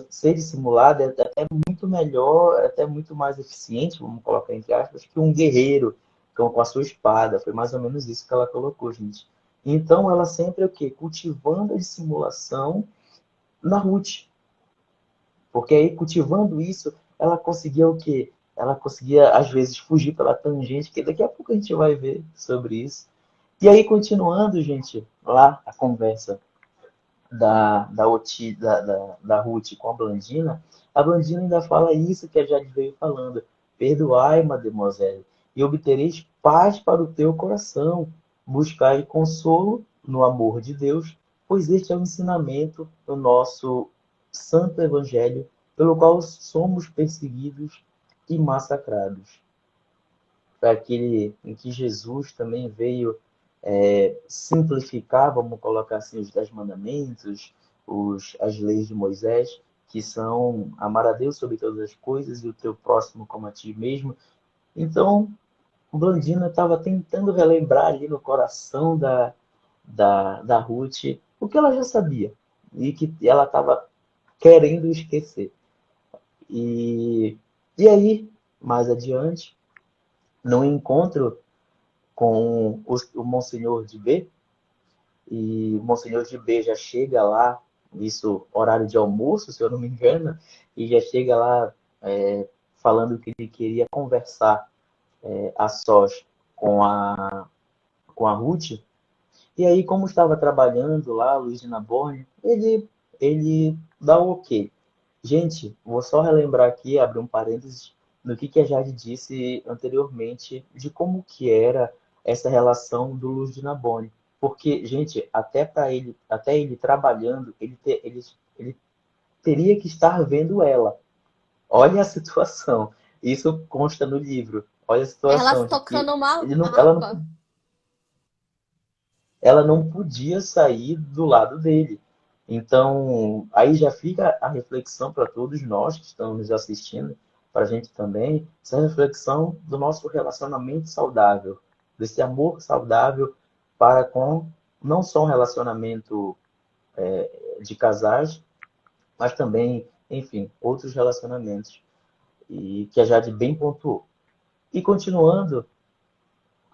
Ser dissimulada é até muito melhor, é até muito mais eficiente, vamos colocar entre aspas, que um guerreiro com a sua espada. Foi mais ou menos isso que ela colocou, gente. Então ela sempre o quê? Cultivando a dissimulação na Ruth. Porque aí, cultivando isso, ela conseguia o quê? Ela conseguia, às vezes, fugir pela tangente, que daqui a pouco a gente vai ver sobre isso. E aí, continuando, gente, lá a conversa da Ruth com a Blandina ainda fala isso que a Jade veio falando. Perdoai, mademoiselle, e obtereis paz para o teu coração. Buscai consolo no amor de Deus, pois este é o ensinamento do nosso santo evangelho, pelo qual somos perseguidos e massacrados. Foi aquele em que Jesus também veio simplificar, vamos colocar assim, os 10 mandamentos, as leis de Moisés, que são amar a Deus sobre todas as coisas e o teu próximo como a ti mesmo. Então, o Blandina estava tentando relembrar ali no coração da Ruth o que ela já sabia e que ela estava querendo esquecer. E, e aí, mais adiante, no encontro com o Monsenhor de B, e o Monsenhor de B já chega lá, isso horário de almoço, se eu não me engano, e já chega lá falando que ele queria conversar a sós com com a Ruth. E aí, como estava trabalhando lá, Luiz de Naborne, ele dá o ok. Gente, vou só relembrar aqui, abrir um parênteses, no que a Jade disse anteriormente, de como que era essa relação do Luiz de Narbonne. Porque, gente, até ele trabalhando, ele teria que estar vendo ela. Olha a situação. Isso consta no livro. Olha a Elas situação de que tocando uma ela não harpa. podia sair do lado dele. Então, aí já fica a reflexão para todos nós que estamos nos assistindo, para a gente também, essa reflexão do nosso relacionamento saudável, desse amor saudável para com não só um relacionamento de casais, mas também, enfim, outros relacionamentos, e que a Jade bem pontuou. E continuando,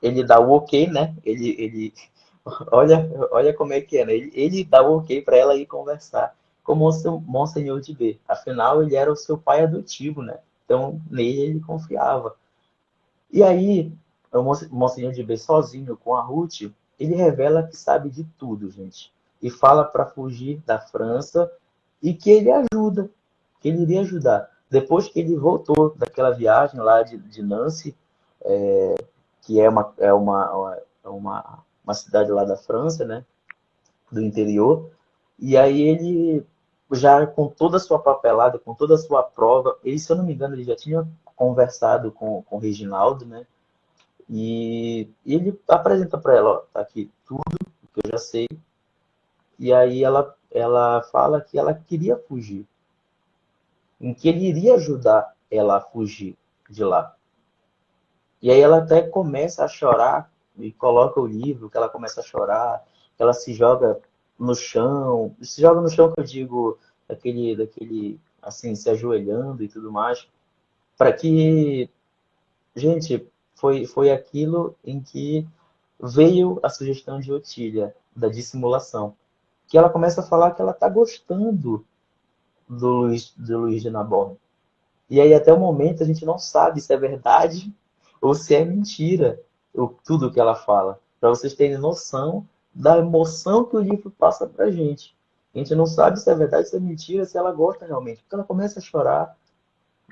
ele dá o ok, né? Olha como é que é, né? Ele dá o ok para ela ir conversar com o Monsenhor de B. Afinal, ele era o seu pai adotivo, né? Então, nele ele confiava. E aí, o Monsenhor de B, sozinho com a Ruth, ele revela que sabe de tudo, gente. E fala para fugir da França e que ele ajuda, que ele iria ajudar. Depois que ele voltou daquela viagem lá de Nancy, que uma cidade lá da França, né? Do interior. E aí ele, já com toda a sua papelada, com toda a sua prova, ele, se eu não me engano, ele já tinha conversado com o Reginaldo, né? E ele apresenta para ela, ó, tá aqui tudo que eu já sei. E aí ela fala que ela queria fugir, em que ele iria ajudar ela a fugir de lá. E aí ela até começa a chorar e coloca o livro, que ela começa a chorar, que ela se joga no chão que eu digo, daquele assim, se ajoelhando e tudo mais, para que, gente, foi aquilo em que veio a sugestão de Otília, da dissimulação, que ela começa a falar que ela está gostando do Luiz de Naborn. E aí, até o momento, a gente não sabe se é verdade ou se é mentira tudo que ela fala. Para vocês terem noção da emoção que o livro passa para a gente. A gente não sabe se é verdade, se é mentira, se ela gosta realmente. Porque ela começa a chorar,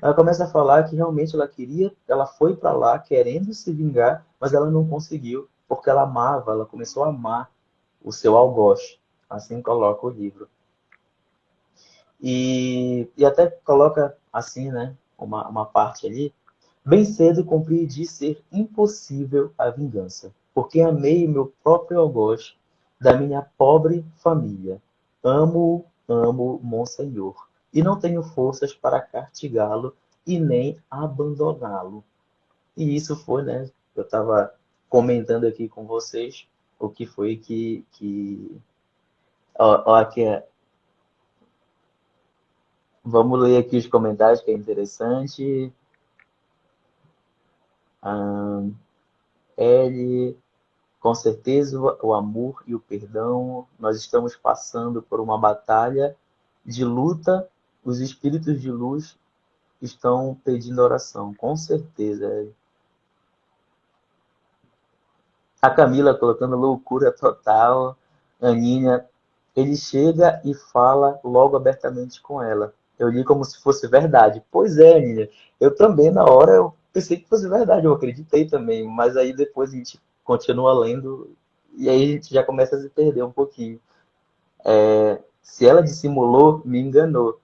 ela começa a falar que realmente ela queria, ela foi para lá querendo se vingar, mas ela não conseguiu, porque ela amava, ela começou a amar o seu algoz. Assim coloca o livro. E até coloca assim, né, uma parte ali. Bem cedo compreendi ser impossível a vingança, porque amei meu próprio algoz da minha pobre família. Amo, amo, Monsenhor, e não tenho forças para castigá-lo e nem abandoná-lo. E isso foi, né? Eu estava comentando aqui com vocês o que foi ó, aqui, vamos ler aqui os comentários que é interessante. Ah, L, com certeza o amor e o perdão. Nós estamos passando por uma batalha de luta. Os espíritos de luz estão pedindo oração, com certeza. A Camila colocando loucura total. Aninha, ele chega e fala logo abertamente com ela. Eu li como se fosse verdade. Pois é, Aninha. Eu também, na hora, eu pensei que fosse verdade. Eu acreditei também. Mas aí depois a gente continua lendo e aí a gente já começa a se perder um pouquinho. Se ela dissimulou, me enganou.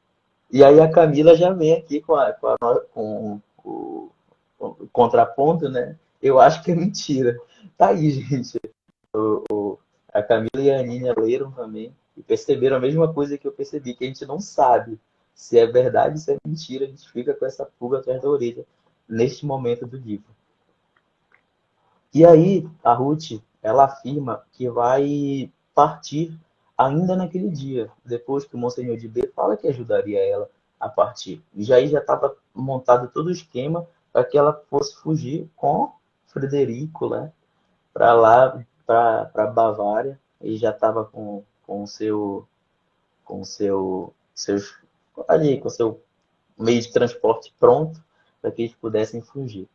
E aí a Camila já vem aqui com o contraponto, né? Eu acho que é mentira. Tá aí, gente. A Camila e a Aninha leram também e perceberam a mesma coisa que eu percebi, que a gente não sabe se é verdade, se é mentira, a gente fica com essa pulga atrás da orelha neste momento do livro. E aí, a Ruth, ela afirma que vai partir ainda naquele dia, depois que o Monsenhor de B fala que ajudaria ela a partir. E já aí já estava montado todo o esquema para que ela fosse fugir com Frederico, né? Para lá, para Bavária, e já estava com seu seus ali com seu meio de transporte pronto para que eles pudessem fugir.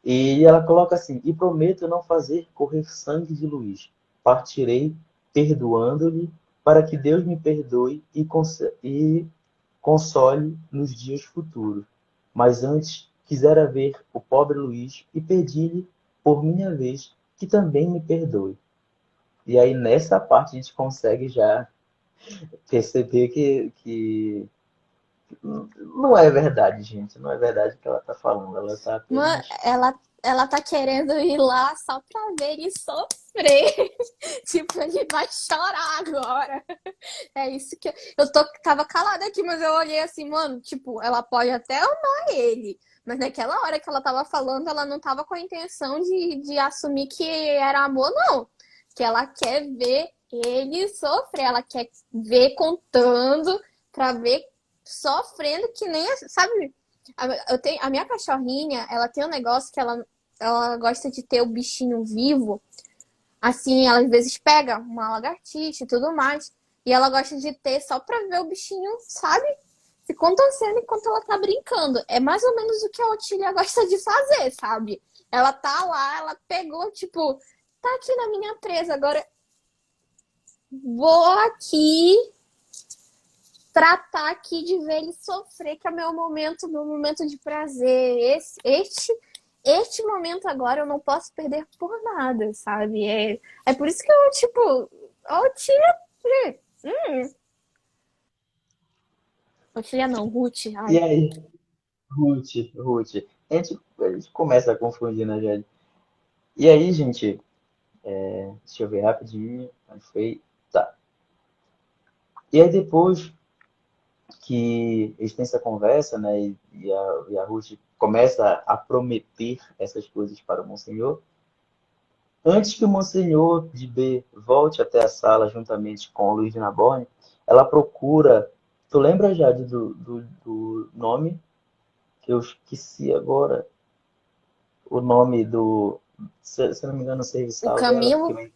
E ela coloca assim: e prometo não fazer correr sangue de Luís. Partirei perdoando-lhe para que Deus me perdoe e console nos dias futuros. Mas antes quisera ver o pobre Luís e pedir-lhe, por minha vez, que também me perdoe. E aí nessa parte a gente consegue já perceber que não é verdade, gente. Não é verdade o que ela está falando. Ela está Mano, apenas. ela tá querendo ir lá só pra ver ele sofrer. Tipo, ele vai chorar agora. É isso que tava calada aqui, mas eu olhei assim, mano, tipo, ela pode até amar ele, mas naquela hora que ela tava falando, ela não tava com a intenção de assumir que era amor, não. Que ela quer ver ele sofrer, ela quer ver contando pra ver sofrendo que nem, sabe? A minha cachorrinha, ela tem um negócio que ela gosta de ter o bichinho vivo. Assim, ela às vezes pega uma lagartixa e tudo mais. E ela gosta de ter só pra ver o bichinho, sabe? Se contorcendo enquanto ela tá brincando. É mais ou menos o que a Otília gosta de fazer, sabe? Ela tá lá, ela pegou, tipo, tá aqui na minha presa, agora vou aqui tratar aqui de ver ele sofrer, que é meu momento de prazer. Este momento agora eu não posso perder por nada, sabe? É por isso que eu, tipo, ô tia. Ô tia não, Ruth. E Ai. aí, Ruth, a gente começa a confundir, né, Jade? E aí, gente, deixa eu ver rapidinho. Onde foi? Tá. E aí, depois que eles têm essa conversa, né, e a Ruth começa a prometer essas coisas para o Monsenhor, antes que o Monsenhor de B volte até a sala juntamente com o Luiz de Naborn, ela procura Tu lembra, Jade, do nome? Que eu esqueci agora o nome do, se eu não me engano, o O serviçal dela, porque Camilo, vai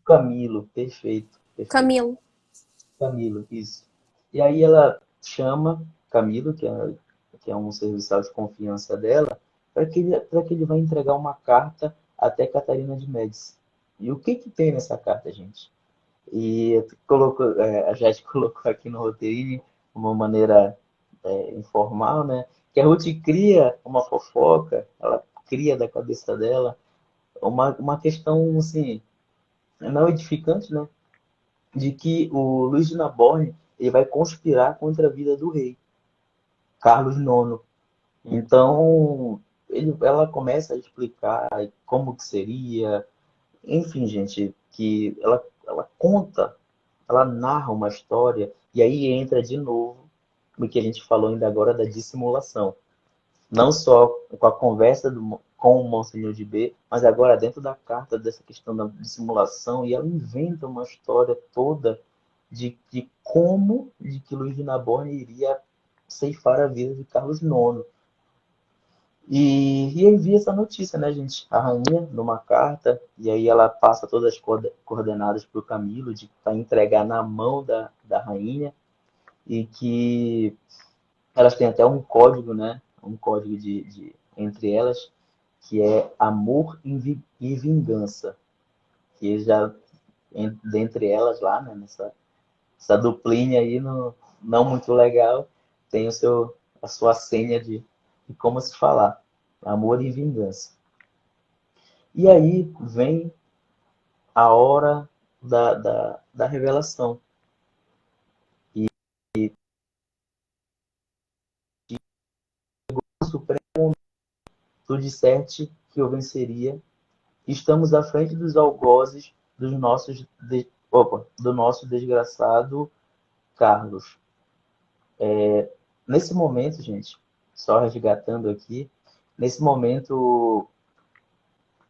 Camilo, perfeito, perfeito. Camilo. Camilo, isso. E aí ela chama Camilo, que é um serviçal de confiança dela, para que ele vá entregar uma carta até Catarina de Médici. E o que que tem nessa carta, gente? E colocou, a Jade colocou aqui no roteirinho, de uma maneira informal, né? Que a Ruth cria uma fofoca, ela cria da cabeça dela uma questão, assim, não edificante, né? De que o Luiz de Naborne ele vai conspirar contra a vida do rei, Carlos IX. Então, ela começa a explicar como que seria, enfim, gente, que ela conta, ela narra uma história, e aí entra de novo o que a gente falou ainda agora da dissimulação. Não só com a conversa com o Monsenhor de B, mas agora dentro da carta dessa questão da dissimulação, e ela inventa uma história toda de como de que Luiz de Naborne iria ceifar a vida de Carlos IX. E envia essa notícia, né, gente? A rainha, numa carta, e aí ela passa todas as coordenadas para o Camilo, para entregar na mão da rainha, e que elas têm até um código, né? Um código entre elas, que é amor e vingança. Que já, dentre elas lá, né? Essa duplinha aí, não muito legal, tem a sua senha de como se falar. Amor e vingança. E aí vem a hora da revelação. O Supremo, tu disseste que eu venceria. Estamos à frente dos algozes do nosso desgraçado Carlos. Nesse momento, gente, só resgatando aqui, nesse momento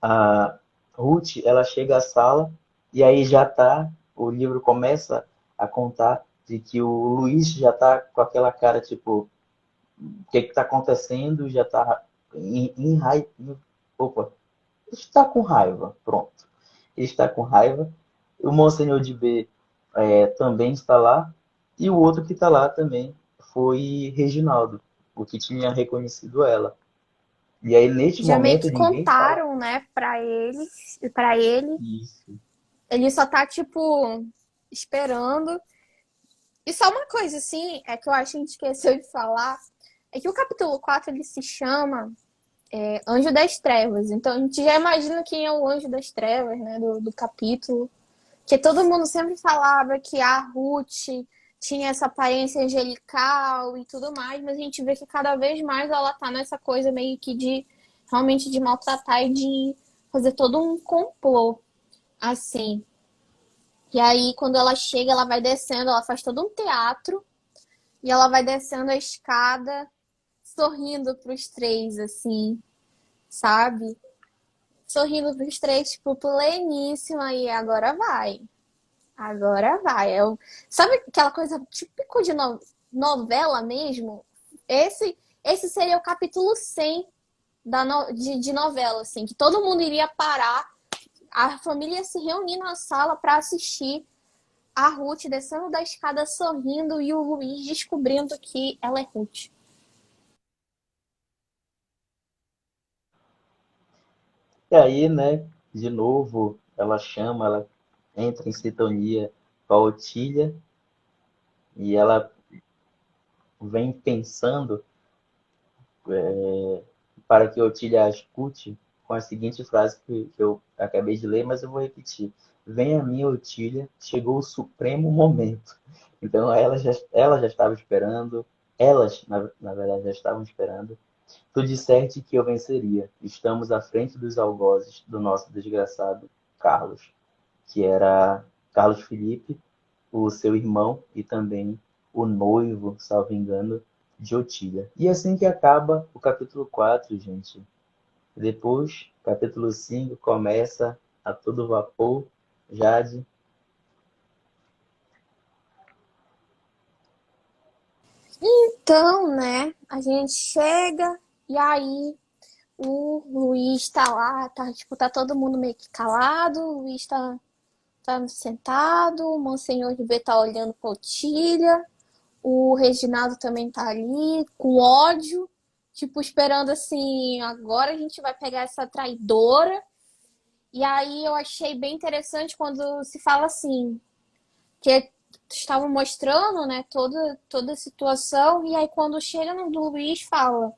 a Ruth, ela chega à sala e aí já tá, o livro começa a contar de que o Luiz já tá com aquela cara tipo, o que que tá acontecendo? Já tá em raiva. Opa, está com raiva, pronto. Ele está com raiva. O Monsenhor de B também está lá. E o outro que está lá também foi Reginaldo, o que tinha reconhecido ela. E aí, neste Já meio momento, que ninguém fala contaram, né, pra eles, para ele. isso. Ele só tá, tipo, esperando. E só uma coisa, assim, é que eu acho que a gente esqueceu de falar, é que o capítulo 4 ele se chama Anjo das Trevas. Então a gente já imagina quem é o Anjo das Trevas, né, do capítulo. Que todo mundo sempre falava que a Ruth tinha essa aparência angelical e tudo mais, mas a gente vê que cada vez mais ela tá nessa coisa meio que de realmente de maltratar e de fazer todo um complô, assim. E aí, quando ela chega, ela vai descendo, ela faz todo um teatro e ela vai descendo a escada, sorrindo pros três, assim, sabe? Sorrindo pros três, tipo, pleníssima, e agora vai. Agora vai. Sabe aquela coisa típico de novela mesmo? Esse seria o capítulo 100 de novela, assim, que todo mundo iria parar, a família ia se reunir na sala para assistir a Ruth descendo da escada sorrindo e o Luiz descobrindo que ela é Ruth. E aí, né, de novo, ela entra em sintonia com a Otília e ela vem pensando para que Otília a escute com a seguinte frase que eu acabei de ler, mas eu vou repetir. Venha a mim, Otília, chegou o supremo momento. Então ela já estava esperando, elas, na verdade, já estavam esperando. Tu disseste que eu venceria. Estamos à frente dos algozes do nosso desgraçado Carlos, que era Carlos Felipe, o seu irmão e também o noivo, salvo engano, de Otília. E assim que acaba o capítulo 4, gente. Depois, capítulo 5 começa a todo vapor. Jade, Então, né, a gente chega e aí o Luiz tá lá, tá, tipo, tá todo mundo meio que calado, o Luiz tá sentado, o Monsenhor de B tá olhando pra Otília, o Reginaldo também tá ali, com ódio, tipo, esperando assim, agora a gente vai pegar essa traidora. E aí eu achei bem interessante quando se fala assim, que estavam mostrando, né, toda a situação, e aí quando chega no do Luiz fala: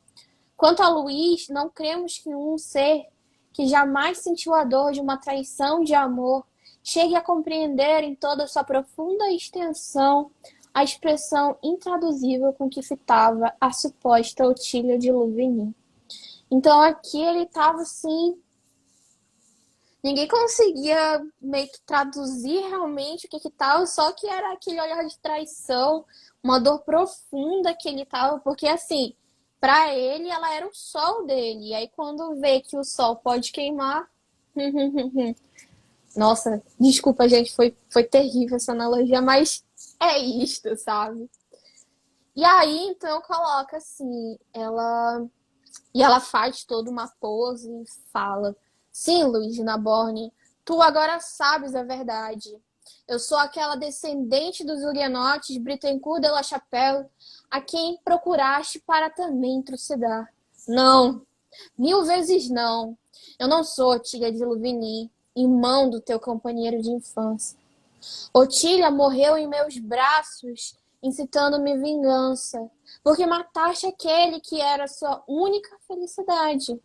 quanto a Luiz, não cremos que um ser que jamais sentiu a dor de uma traição de amor chegue a compreender em toda sua profunda extensão a expressão intraduzível com que fitava a suposta Otília de Louvigny. Então aqui ele estava assim, ninguém conseguia meio que traduzir realmente o que tava, só que era aquele olhar de traição, uma dor profunda que ele tava, porque assim, para ele ela era o sol dele. E aí quando vê que o sol pode queimar, nossa, desculpa, gente, foi terrível essa analogia, mas é isto, sabe? E aí então coloca assim, ela faz toda uma pose e fala: sim, Luiz de Naborne, tu agora sabes a verdade. Eu sou aquela descendente dos huguenotes Brittencourt de la Chapelle, a quem procuraste para também trucidar. Não, 1000 vezes não. Eu não sou Otília de Louvigny, irmão do teu companheiro de infância. Otília morreu em meus braços, incitando-me vingança, porque mataste aquele que era sua única felicidade,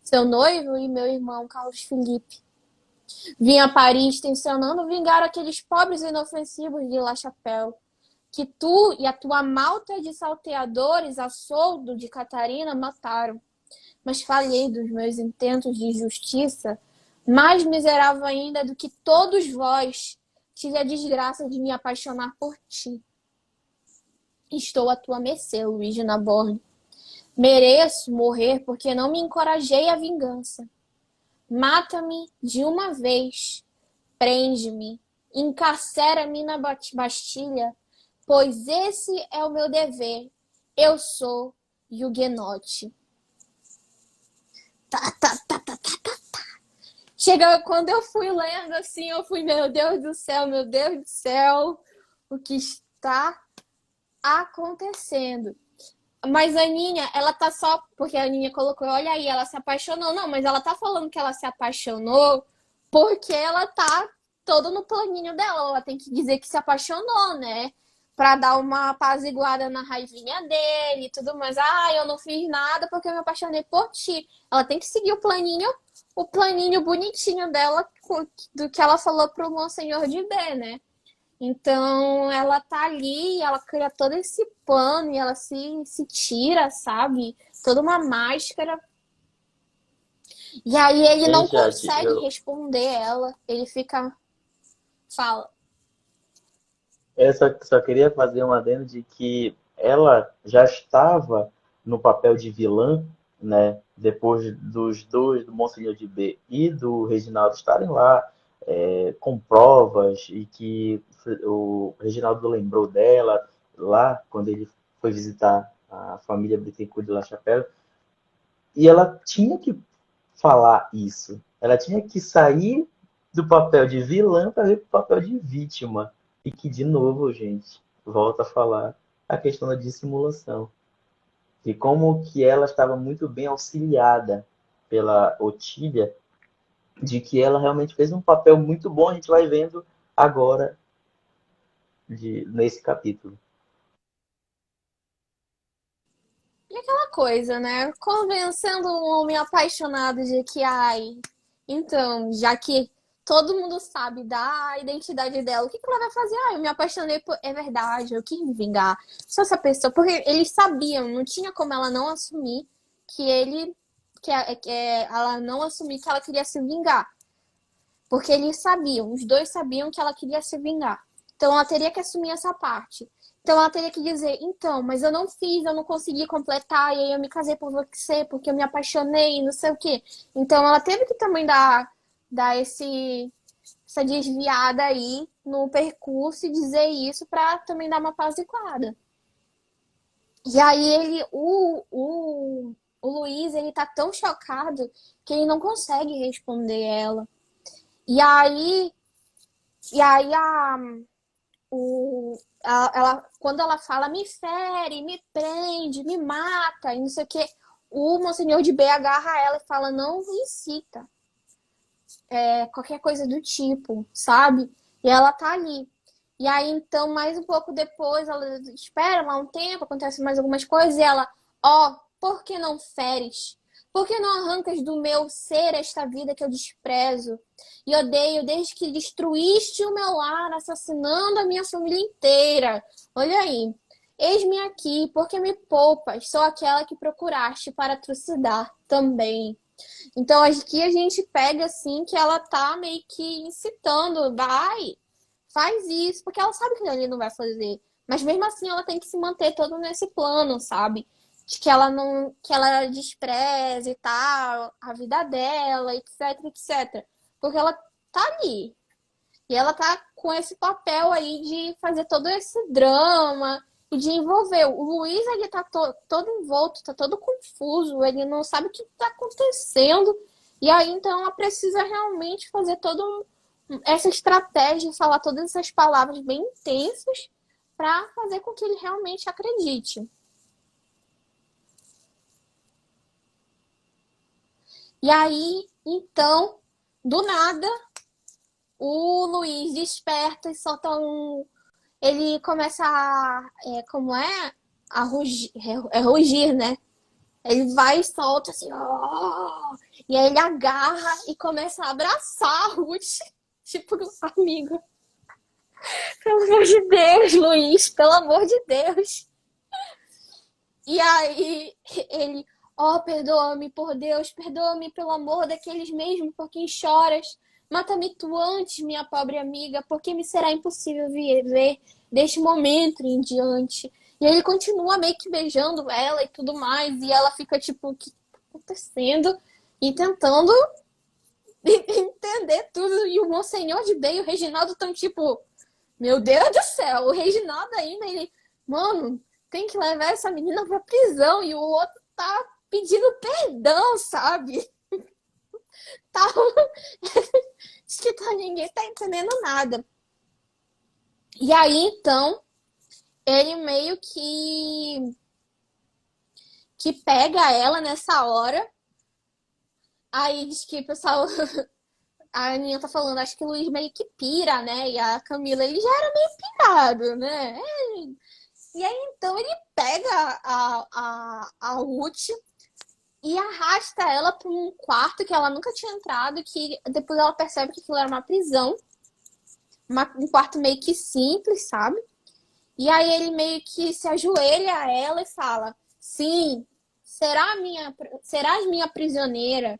seu noivo e meu irmão Carlos Felipe. Vim a Paris tensionando vingar aqueles pobres inofensivos de La Chapelle, que tu e a tua malta de salteadores a soldo de Catarina mataram. Mas falhei dos meus intentos de justiça, mais miserável ainda do que todos vós, tive a desgraça de me apaixonar por ti. Estou à tua mercê, Luiz de Naborne. Mereço morrer porque não me encorajei à vingança. Mata-me de uma vez, prende-me, encarcera-me na Bastilha, pois esse é o meu dever. Eu sou huguenote. Tá, tá, tá, tá, tá. Chega, quando eu fui lendo assim, eu fui, meu Deus do céu, o que está acontecendo? Mas a Aninha, ela tá só. Porque a Aninha colocou, olha aí, ela se apaixonou. Não, mas ela tá falando que ela se apaixonou porque ela tá todo no planinho dela. Ela tem que dizer que se apaixonou, né? Pra dar uma apaziguada na raivinha dele e tudo mais. Ah, eu não fiz nada porque eu me apaixonei por ti. Ela tem que seguir o planinho bonitinho dela do que ela falou pro Monsenhor de B, né? Então, ela tá ali, ela cria todo esse pano e ela se tira, sabe? Toda uma máscara. E aí ele Ei, não Jade, consegue responder ela. Ele fica. Fala. eu só queria fazer um adendo de que ela já estava no papel de vilã, né? Depois dos dois, do Monsenhor de B e do Reginaldo estarem lá com provas e que o Reginaldo lembrou dela lá quando ele foi visitar a família Bittencourt de La Chapelle. E ela tinha que falar isso. Ela tinha que sair do papel de vilã para ir para o papel de vítima. E que, de novo, gente, volta a falar a questão da dissimulação. E como que ela estava muito bem auxiliada pela Otília, de que ela realmente fez um papel muito bom, a gente vai vendo agora nesse capítulo. E aquela coisa, né? Convencendo um homem apaixonado de que, ai, então, já que todo mundo sabe da identidade dela, o que ela vai fazer? Ah, eu me apaixonei por. É verdade, eu quis me vingar. Só essa pessoa. Porque eles sabiam, não tinha como ela não assumir que ele. Ela não assumir que ela queria se vingar. Porque eles sabiam, os dois sabiam que ela queria se vingar. Então ela teria que assumir essa parte. Então ela teria que dizer, então, mas eu não fiz, eu não consegui completar, e aí eu me casei por você, porque eu me apaixonei, não sei o quê. Então ela teve que também dar essa desviada aí no percurso e dizer isso pra também dar uma apaziguada. E aí o Luiz, ele tá tão chocado que ele não consegue responder ela. E aí, e aí quando ela fala me fere, me prende, me mata, e não sei o que, o Monsenhor de B agarra ela e fala, não incita, qualquer coisa do tipo, sabe? E ela tá ali. E aí, então, mais um pouco depois, ela espera lá um tempo, acontece mais algumas coisas, e ela, ó, por que não feres? Por que não arrancas do meu ser esta vida que eu desprezo e odeio desde que destruíste o meu lar, assassinando a minha família inteira? Olha aí. Eis-me aqui, porque me poupas, sou aquela que procuraste para trucidar também. Então, aqui a gente pega assim que ela tá meio que incitando, vai, faz isso, porque ela sabe que ele não vai fazer. Mas mesmo assim ela tem que se manter todo nesse plano, sabe? De que ela não, que ela despreze e tal, a vida dela, etc, etc. Porque ela tá ali. E ela tá com esse papel aí de fazer todo esse drama e de envolver. O Luiz, ele tá todo envolto, tá todo confuso, ele não sabe o que tá acontecendo. E aí, então, ela precisa realmente fazer toda essa estratégia, falar todas essas palavras bem intensas para fazer com que ele realmente acredite. E aí, então, do nada, o Luiz desperta e solta um. Ele começa a. Como é? A rugir, rugir, né? Ele vai e solta assim. Oh! E aí ele agarra e começa a abraçar a Ruth. Tipo, amigo. Pelo amor de Deus, Luiz. Pelo amor de Deus. E aí ele. Oh, perdoa-me por Deus. Perdoa-me pelo amor daqueles mesmo por quem choras. Mata-me tu antes, minha pobre amiga, porque me será impossível viver deste momento em diante. E ele continua meio que beijando ela e tudo mais. E ela fica tipo, o que tá acontecendo? E tentando entender tudo. E o Monsenhor de Bem e o Reginaldo estão tipo, meu Deus do céu, o Reginaldo ainda, ele, mano, tem que levar essa menina pra prisão. E o outro tá pedindo perdão, sabe? Tá. Acho que tá, ninguém tá entendendo nada. E aí, então, ele meio que pega ela nessa hora. Aí diz que o pessoal. A Aninha tá falando, acho que o Luiz meio que pira, né? E a Camila, ele já era meio pirado, né? E aí, então, ele pega a Ruth e arrasta ela para um quarto que ela nunca tinha entrado, que depois ela percebe que aquilo era uma prisão. Um quarto meio que simples, sabe? E aí ele meio que se ajoelha a ela e fala: sim, serás minha prisioneira,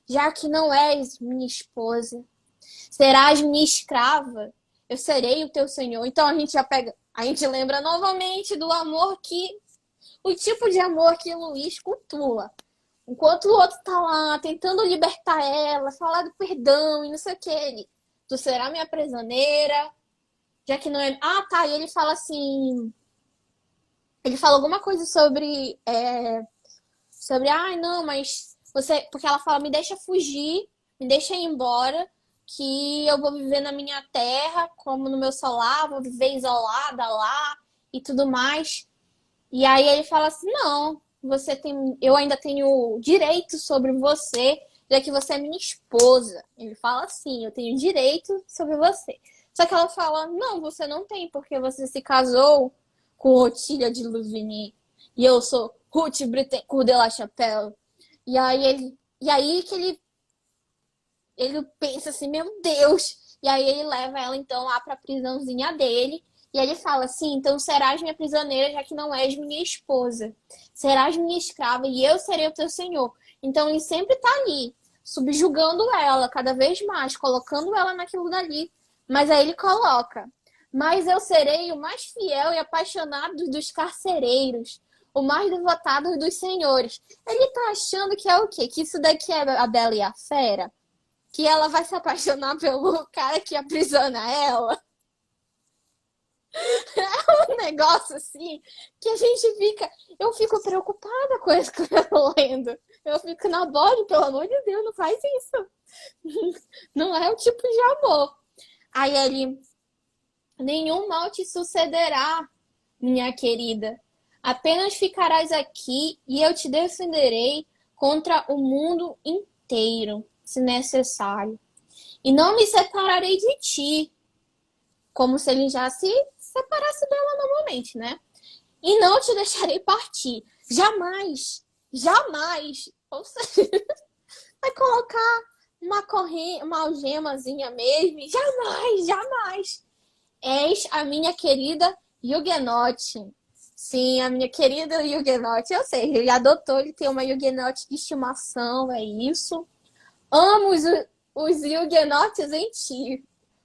já que não és minha esposa. Serás minha escrava, eu serei o teu senhor. Então a gente já pega, a gente lembra novamente do amor o tipo de amor que Luiz cultua. Enquanto o outro tá lá tentando libertar ela, falar do perdão e não sei o que, ele, tu será minha prisioneira, já que não é. Ah, tá. E ele fala assim. Ele fala alguma coisa sobre. Sobre, ai, não, mas você. Porque ela fala, me deixa fugir, me deixa ir embora, que eu vou viver na minha terra, como no meu solar, vou viver isolada lá e tudo mais. E aí ele fala assim, não, você tem. Eu ainda tenho direito sobre você, já que você é minha esposa. Ele fala assim, eu tenho direito sobre você. Só que ela fala, não, você não tem, porque você se casou com Otília de Louvigny. E eu sou Ruth Brittencourt de la Chapelle. E aí que ele pensa assim, meu Deus. E aí ele leva ela então lá pra prisãozinha dele. E ele fala assim, então serás minha prisioneira, já que não és minha esposa. Serás minha escrava e eu serei o teu senhor. Então ele sempre tá ali, subjugando ela cada vez mais, colocando ela naquilo dali. Mas aí ele coloca, mas eu serei o mais fiel e apaixonado dos carcereiros, o mais devotado dos senhores. Ele tá achando que é o quê? Que isso daqui é a Bela e a Fera? Que ela vai se apaixonar pelo cara que aprisiona ela? É um negócio assim que a gente fica. Eu fico preocupada com isso que eu tô lendo. Eu fico na bode, pelo amor de Deus, não faz isso. Não é o tipo de amor. Aí ele, nenhum mal te sucederá, minha querida. Apenas ficarás aqui e eu te defenderei contra o mundo inteiro, se necessário. E não me separarei de ti, como se ele já se separasse dela normalmente, né? E não te deixarei partir. Jamais, jamais. Ou seja, vai colocar uma corrente, uma algemazinha mesmo. Jamais, jamais. És a minha querida Huguenote. Sim, a minha querida Huguenote. Eu sei, ele adotou, ele tem uma Huguenote de estimação, é isso. Amo os Huguenotes em ti.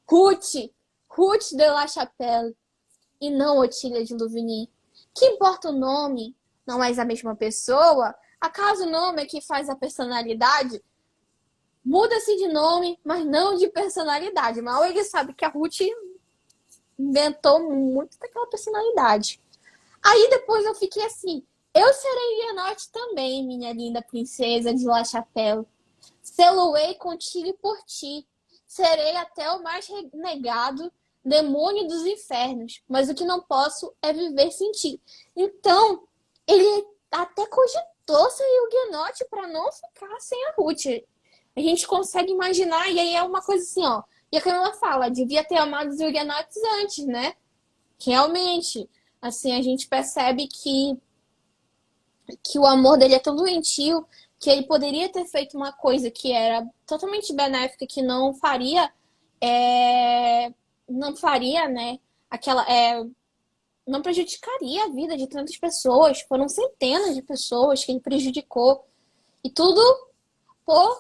Ruth, Ruth de La Chapelle. E não Otília de Louvigny. Que importa o nome? Não és a mesma pessoa? Acaso o nome é que faz a personalidade? Muda-se de nome, mas não de personalidade. Mal ele sabe que a Ruth inventou muito daquela personalidade. Aí depois eu fiquei assim, eu serei Huguenote também, minha linda princesa de La Chapelle. Sê-lo-ei contigo e por ti. Serei até o mais renegado demônio dos infernos, mas o que não posso é viver sem ti. Então, ele até cogitou ser Huguenote para não ficar sem a Ruth. A gente consegue imaginar, e aí é uma coisa assim, ó. E a Camila fala, devia ter amado os Huguenotes antes, né? Realmente, assim, a gente percebe que o amor dele é tão doentio que ele poderia ter feito uma coisa que era totalmente benéfica, que é, não faria, né? Aquela, não prejudicaria a vida de tantas pessoas. Foram centenas de pessoas que ele prejudicou. E tudo por,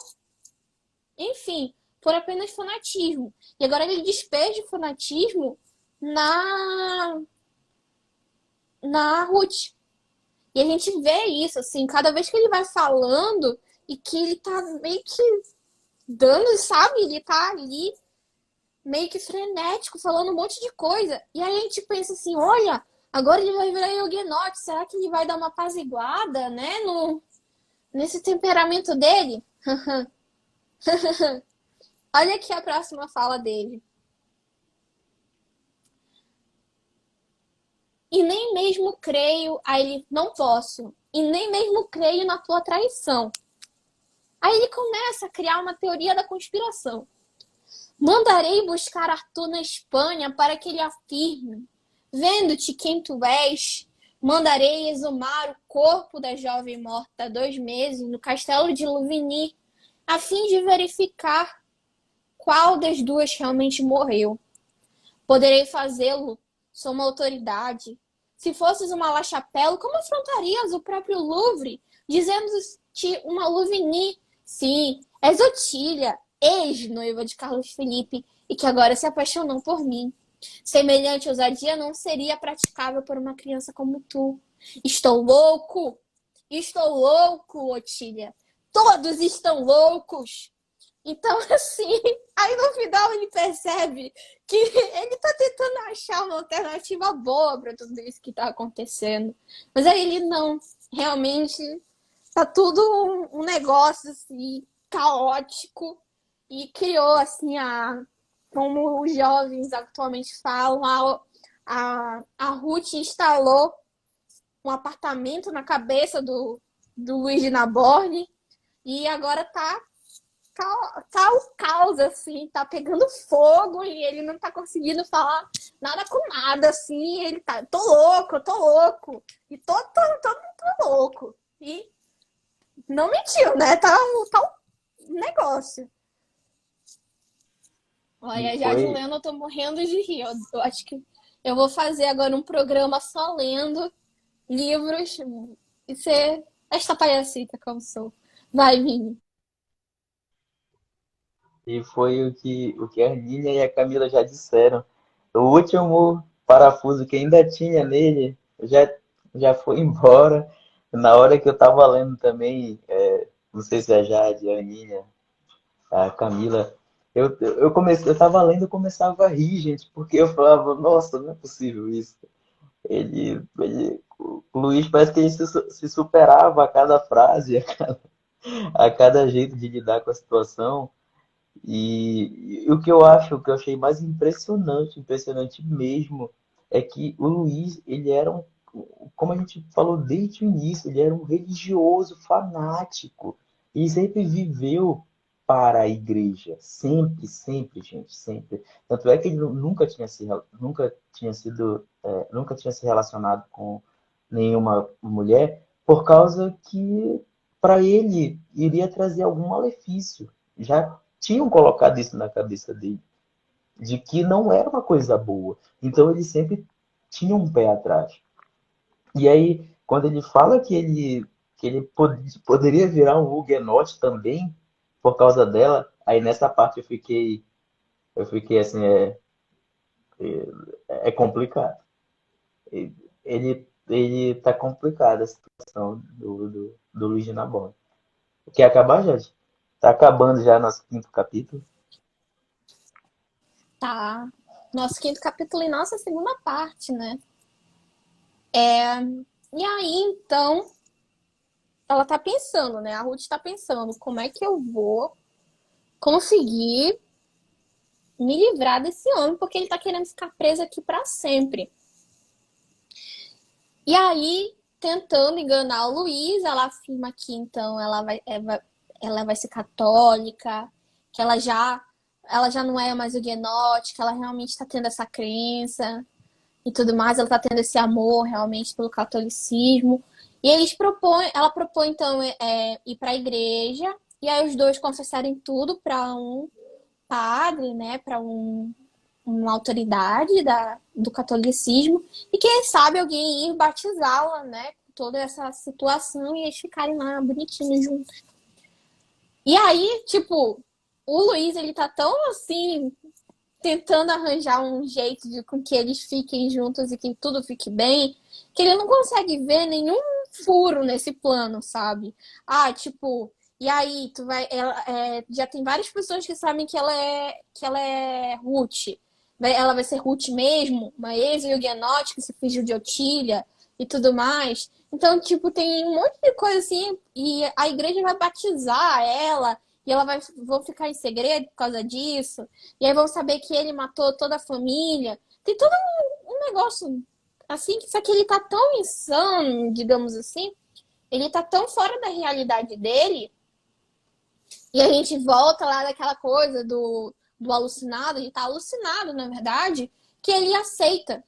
enfim, por apenas fanatismo. E agora ele despeja o fanatismo na, na Ruth. E a gente vê isso, assim, cada vez que ele vai falando e que ele tá meio que dando, sabe? Ele tá ali meio que frenético, falando um monte de coisa. E aí a gente pensa assim, olha, agora ele vai virar Huguenote, será que ele vai dar uma apaziguada, né? Nesse temperamento dele? Olha aqui a próxima fala dele. E nem mesmo creio, aí ele, não posso. E nem mesmo creio na tua traição. Aí ele começa a criar uma teoria da conspiração. Mandarei buscar Arthur na Espanha para que ele afirme. Vendo-te quem tu és, mandarei exumar o corpo da jovem morta há 2 meses no castelo de Louvigny, a fim de verificar qual das duas realmente morreu. Poderei fazê-lo, sou uma autoridade. Se fosses uma La Chapelle, como afrontarias o próprio Louvre, dizendo-te uma Louvigny? Sim, és Otília, ex-noiva de Carlos Felipe, e que agora se apaixonou por mim. Semelhante ousadia não seria praticável por uma criança como tu. Estou louco! Estou louco, Otília! Todos estão loucos! Então, assim, aí no final ele percebe que ele tá tentando achar uma alternativa boa para tudo isso que tá acontecendo. Mas aí ele não. Realmente, tá tudo um negócio, assim, caótico. E criou, assim, como os jovens atualmente falam, a Ruth instalou um apartamento na cabeça do Luigi Naborni. E agora tá o caos, assim, tá pegando fogo e ele não tá conseguindo falar nada com nada, assim, ele tá, tô louco, e tô louco. E não mentiu, né? Tá um negócio. E Olha, já de foi, lendo eu tô morrendo de rir. Eu acho que eu vou fazer agora um programa só lendo livros e ser esta palhacita que eu sou. Vai, Vini. e foi o que a Nina e a Camila já disseram. O último parafuso que ainda tinha nele já foi embora. Na hora que eu tava lendo também, não sei se é a Jade, a Nina, a Camila, eu tava lendo e começava a rir, gente, porque eu falava, nossa, não é possível isso. O Luiz parece que ele se superava a cada frase, a cada jeito de lidar com a situação. E o que eu acho, o que eu achei mais impressionante, impressionante mesmo, é que o Luiz, ele era como a gente falou desde o início, ele era um religioso fanático. Ele sempre viveu para a igreja, sempre, sempre, gente, sempre. Tanto é que ele nunca tinha se relacionado com nenhuma mulher, por causa que para ele iria trazer algum malefício. Já tinham colocado isso na cabeça dele, de que não era uma coisa boa. Então ele sempre tinha um pé atrás. E aí, quando ele fala poderia virar um huguenote também por causa dela, aí nessa parte eu fiquei assim, é complicado. Ele tá complicado a situação do Luigi Nabor. Quer acabar, Jade? Tá acabando já nosso quinto capítulo. Tá. Nosso quinto capítulo e nossa segunda parte, né? E aí, então, ela tá pensando, né? A Ruth tá pensando, como é que eu vou conseguir me livrar desse homem, porque ele tá querendo ficar preso aqui pra sempre. E aí, tentando enganar o Luiz, ela afirma que então ela vai ser católica, que ela já não é mais huguenote, que ela realmente está tendo essa crença e tudo mais, ela está tendo esse amor realmente pelo catolicismo. E ela propõe então ir para a igreja, e aí os dois confessarem tudo para um padre, né, para uma autoridade do catolicismo, e quem sabe alguém ir batizá-la, né, com toda essa situação, e eles ficarem lá bonitinhos juntos. E aí, tipo, o Luiz, ele tá tão assim, tentando arranjar um jeito de com que eles fiquem juntos e que tudo fique bem, que ele não consegue ver nenhum furo nesse plano, sabe? Ah, tipo, e aí, já tem várias pessoas que sabem que ela é Ruth. Ela vai ser Ruth mesmo, uma ex-huguenote que se fingiu de Otília e tudo mais. Então, tipo, tem um monte de coisa assim, e a igreja vai batizar ela, e vão ficar em segredo por causa disso. E aí vão saber que ele matou toda a família. Tem todo um negócio assim, só que ele tá tão insano, digamos assim, ele tá tão fora da realidade dele, e a gente volta lá daquela coisa do alucinado, ele tá alucinado, na verdade, que ele aceita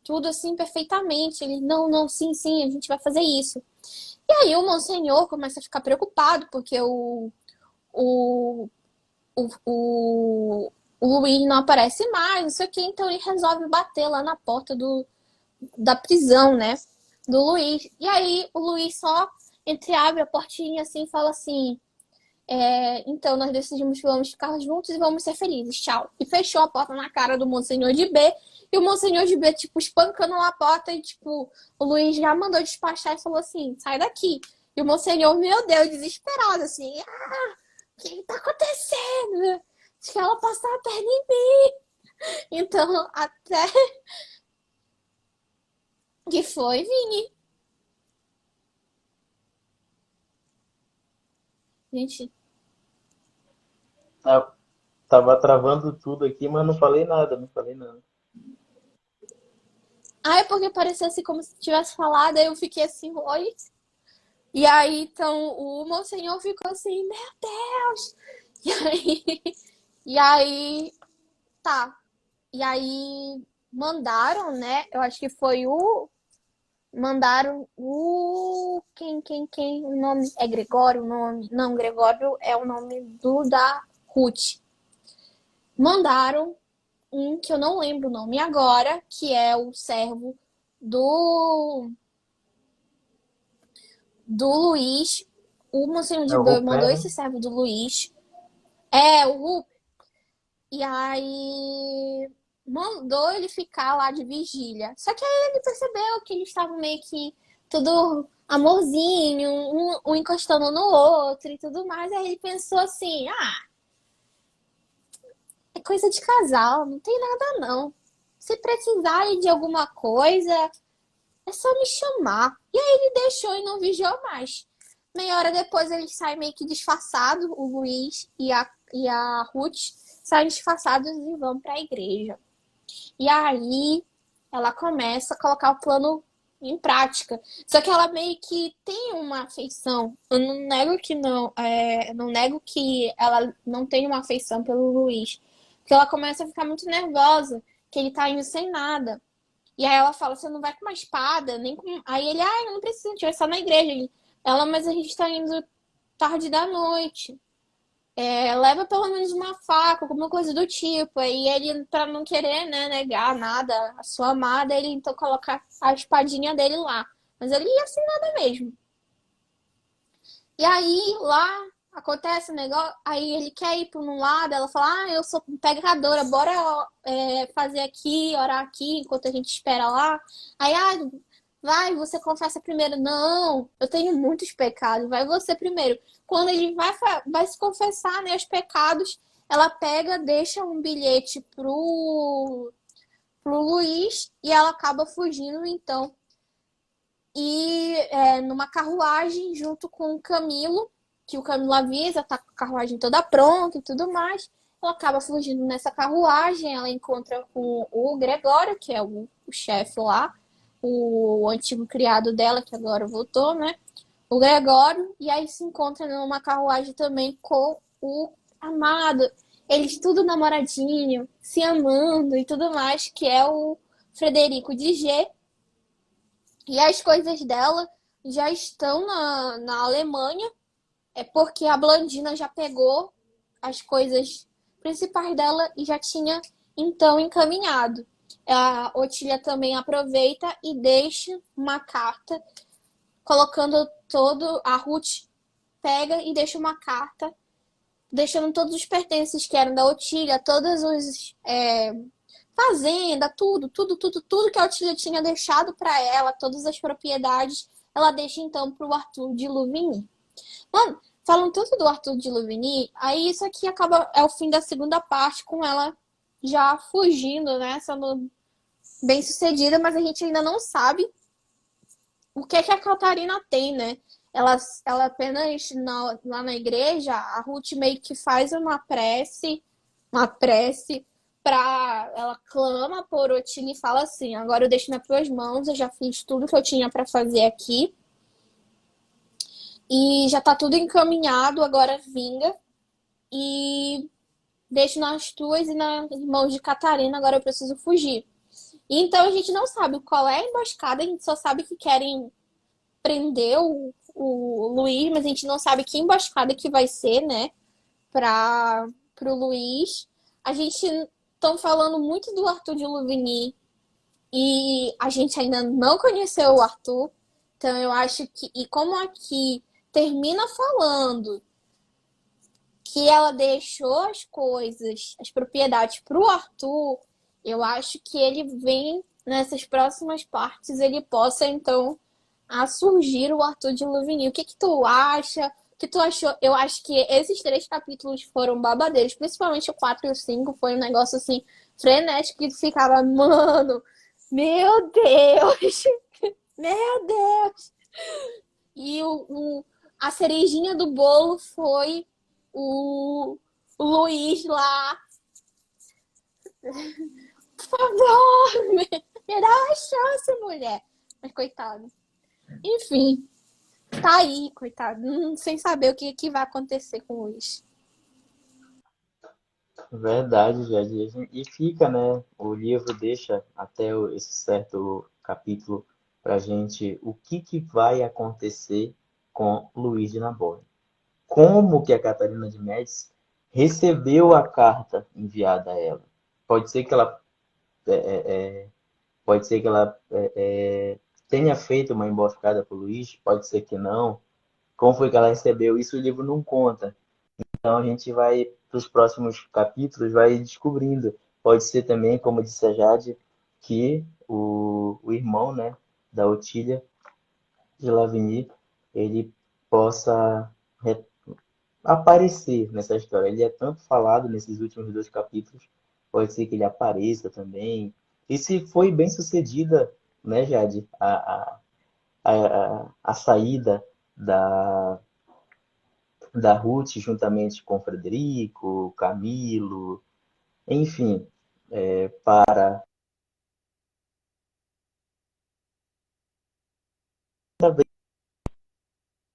tudo assim perfeitamente. Ele, não, não, sim, sim, a gente vai fazer isso. E aí o Monsenhor começa a ficar preocupado, porque o, o, o Luiz não aparece mais, não sei o que, então ele resolve bater lá na porta da prisão, né? Do Luiz. E aí o Luiz só entreabre a portinha assim e fala assim: então nós decidimos que vamos ficar juntos e vamos ser felizes, tchau. E fechou a porta na cara do Monsenhor de B. E o Monsenhor de B, tipo, espancando a porta e, tipo, o Luiz já mandou despachar e falou assim: sai daqui. E o Monsenhor, meu Deus, desesperado, assim: o que tá acontecendo? Acho que ela passou a perna em mim. Então, até que foi, Vini. Gente, Eu tava travando tudo aqui, mas não falei nada, não falei nada. é porque parecia assim como se tivesse falado, aí eu fiquei assim, oi. E aí, então, o Monsenhor ficou assim, meu Deus! E aí, e aí, tá. E aí, mandaram, né? Eu acho que foi o. Mandaram o. Quem? O nome é Gregório? O nome. Não, Gregório é o nome da Ruth. Mandaram um que eu não lembro o nome agora, que é o servo do Luiz. O Monsenhor É de o Bel Rupé, mandou né? esse servo do Luiz. O E aí mandou ele ficar lá de vigília. Só que aí ele percebeu que eles estavam meio que tudo amorzinho, um encostando no outro e tudo mais. Aí ele pensou assim: é coisa de casal, não tem nada não. Se precisarem de alguma coisa, é só me chamar. E aí ele deixou e não vigiou mais. Meia hora depois ele sai meio que disfarçado, o Luiz e a Ruth saem disfarçados e vão para a igreja. E aí ela começa a colocar o plano em prática. Só que ela meio que tem uma afeição. Eu não nego que não, não nego que ela não tem uma afeição pelo Luiz. Porque ela começa a ficar muito nervosa, que ele tá indo sem nada. E aí ela fala, você não vai com uma espada, nem com. Aí ele, eu não preciso, a gente vai só na igreja. Ela, mas a gente tá indo tarde da noite. Leva pelo menos uma faca, alguma coisa do tipo. Aí ele, pra não querer, né, negar nada a sua amada, ele então coloca a espadinha dele lá. Mas ele ia sem nada mesmo. E aí lá acontece o negócio, aí ele quer ir para um lado, ela fala, eu sou pecadora, bora fazer aqui, orar aqui, enquanto a gente espera lá. Aí, vai, você confessa primeiro. Não, eu tenho muitos pecados, vai você primeiro. Quando ele vai se confessar, né, os pecados, ela pega, deixa um bilhete pro Luiz e ela acaba fugindo, então. E numa carruagem junto com o Camilo, que o Camilo avisa, tá com a carruagem toda pronta e tudo mais. Ela acaba fugindo nessa carruagem, ela encontra com o Gregório, que é o chefe lá, o antigo criado dela, que agora voltou, né? O Gregório, e aí se encontra numa carruagem também com o amado. Eles tudo namoradinho, se amando e tudo mais, que é o Frederico de G. E as coisas dela já estão na Alemanha, porque a Blandina já pegou as coisas principais dela e já tinha então encaminhado. A Otília também aproveita e deixa uma carta, colocando todo. A Ruth pega e deixa uma carta, deixando todos os pertences que eram da Otília, todas os. Fazenda, tudo que a Otília tinha deixado para ela, todas as propriedades, ela deixa então pro Arthur de Louvigny. Mano, falam tanto do Arthur de Louvigny, aí isso aqui é o fim da segunda parte com ela já fugindo, né? Sendo bem sucedida, mas a gente ainda não sabe o que é que a Catarina tem, né? Ela apenas lá na igreja, a Ruth meio que faz uma prece ela clama por Otília e fala assim: agora eu deixo nas tuas mãos, eu já fiz tudo que eu tinha para fazer aqui e já tá tudo encaminhado, agora vinga e deixo nas tuas e nas mãos de Catarina, agora eu preciso fugir. E então a gente não sabe qual é a emboscada, a gente só sabe que querem prender o Luiz, mas a gente não sabe que emboscada que vai ser, né, pro Luiz. A gente estão falando muito do Arthur de Louvigny e a gente ainda não conheceu o Arthur. Então eu acho que, e como aqui termina falando que ela deixou as coisas, as propriedades para o Arthur, eu acho que ele vem nessas próximas partes, ele possa então a surgir o Arthur de Louvigny. O que tu acha? O que tu achou? Eu acho que esses 3 capítulos foram babadeiros, principalmente o 4 e o 5, foi um negócio assim frenético que tu ficava, mano, meu Deus, meu Deus. E a cerejinha do bolo foi o Luiz lá. Por favor, me dá uma chance, mulher. Mas coitado. Enfim, tá aí, coitado. Sem saber o que vai acontecer com o Luiz. Verdade, Jade. E fica, né? O livro deixa até esse certo capítulo pra gente o que vai acontecer com Luiz de Naborn. Como que a Catarina de Médici recebeu a carta enviada a ela? Pode ser que ela, é, é, é, pode ser que ela tenha feito uma emboscada para o Luiz, pode ser que não. Como foi que ela recebeu? Isso o livro não conta. Então a gente vai, para os próximos capítulos, vai descobrindo. Pode ser também, como disse a Jade, que o irmão, né, da Otília de Lavigny, ele possa aparecer nessa história. Ele é tanto falado nesses últimos 2 capítulos, pode ser que ele apareça também. E se foi bem sucedida né, Jade? A saída da, da Ruth juntamente com o Frederico, Camilo, enfim, para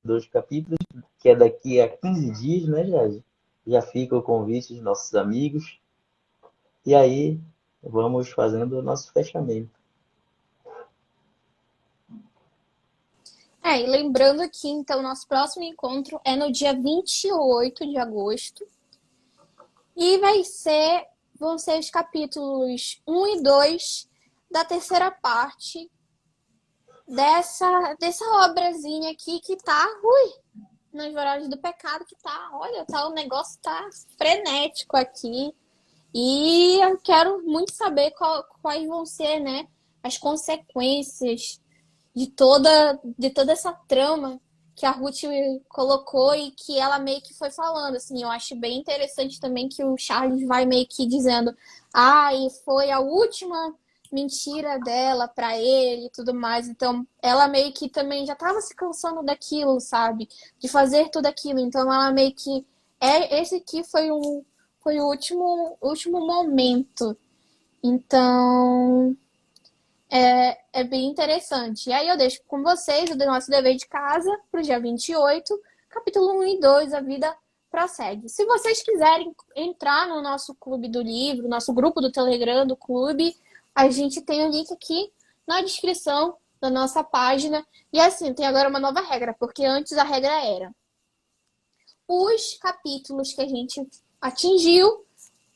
dois capítulos, que é daqui a 15 dias, né, Jade? Já fica o convite dos nossos amigos. E aí, vamos fazendo o nosso fechamento. E lembrando que, então, nosso próximo encontro é no dia 28 de agosto. E vão ser os capítulos 1 e 2 da terceira parte dessa obrazinha aqui que tá, nas Voragens do Pecado, que tá, olha, tá, o negócio tá frenético aqui. E eu quero muito saber quais vão ser, né, as consequências de toda essa trama que a Ruth colocou e que ela meio que foi falando, assim, eu acho bem interessante também que o Charles vai meio que dizendo, e foi a última mentira dela para ele e tudo mais, então ela meio que também já estava se cansando daquilo, sabe, de fazer tudo aquilo, então ela meio que esse aqui foi o último momento, então é bem interessante. E aí eu deixo com vocês o nosso dever de casa para o dia 28, capítulo 1 e 2, a vida prossegue. Se vocês quiserem entrar no nosso clube do livro, nosso grupo do Telegram do clube, a gente tem o link aqui na descrição da nossa página. E assim, tem agora uma nova regra, porque antes a regra era os capítulos que a gente atingiu,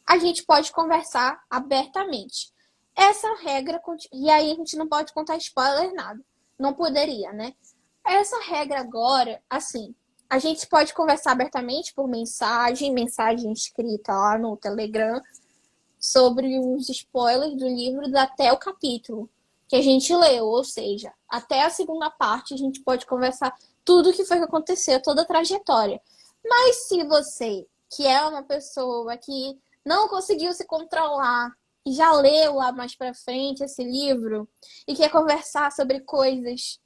a gente pode conversar abertamente. Essa regra, e aí a gente não pode contar spoiler nada. Não poderia, né? Essa regra agora, assim, a gente pode conversar abertamente por mensagem escrita lá no Telegram, sobre os spoilers do livro até o capítulo que a gente leu, ou seja, até a segunda parte a gente pode conversar tudo o que foi que aconteceu, toda a trajetória. Mas se você, que é uma pessoa que não conseguiu se controlar e já leu lá mais pra frente esse livro e quer conversar sobre coisas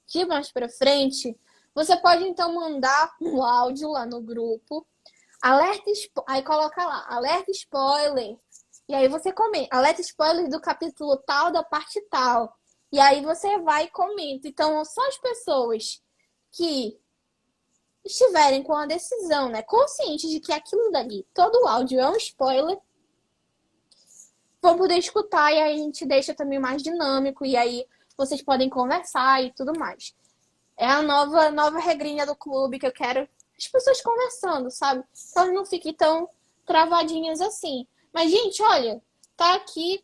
de mais pra frente, você pode então mandar um áudio lá no grupo, aí coloca lá, alerta spoiler. E aí você comenta, alerta spoiler do capítulo tal, da parte tal. E aí você vai e comenta. Então, só as pessoas que estiverem com a decisão, né, conscientes de que aquilo dali, todo o áudio é um spoiler, vão poder escutar e aí a gente deixa também mais dinâmico e aí vocês podem conversar e tudo mais. É a nova regrinha do clube que eu quero as pessoas conversando, sabe? Então elas não fiquem tão travadinhas assim. Mas, gente, olha, tá aqui.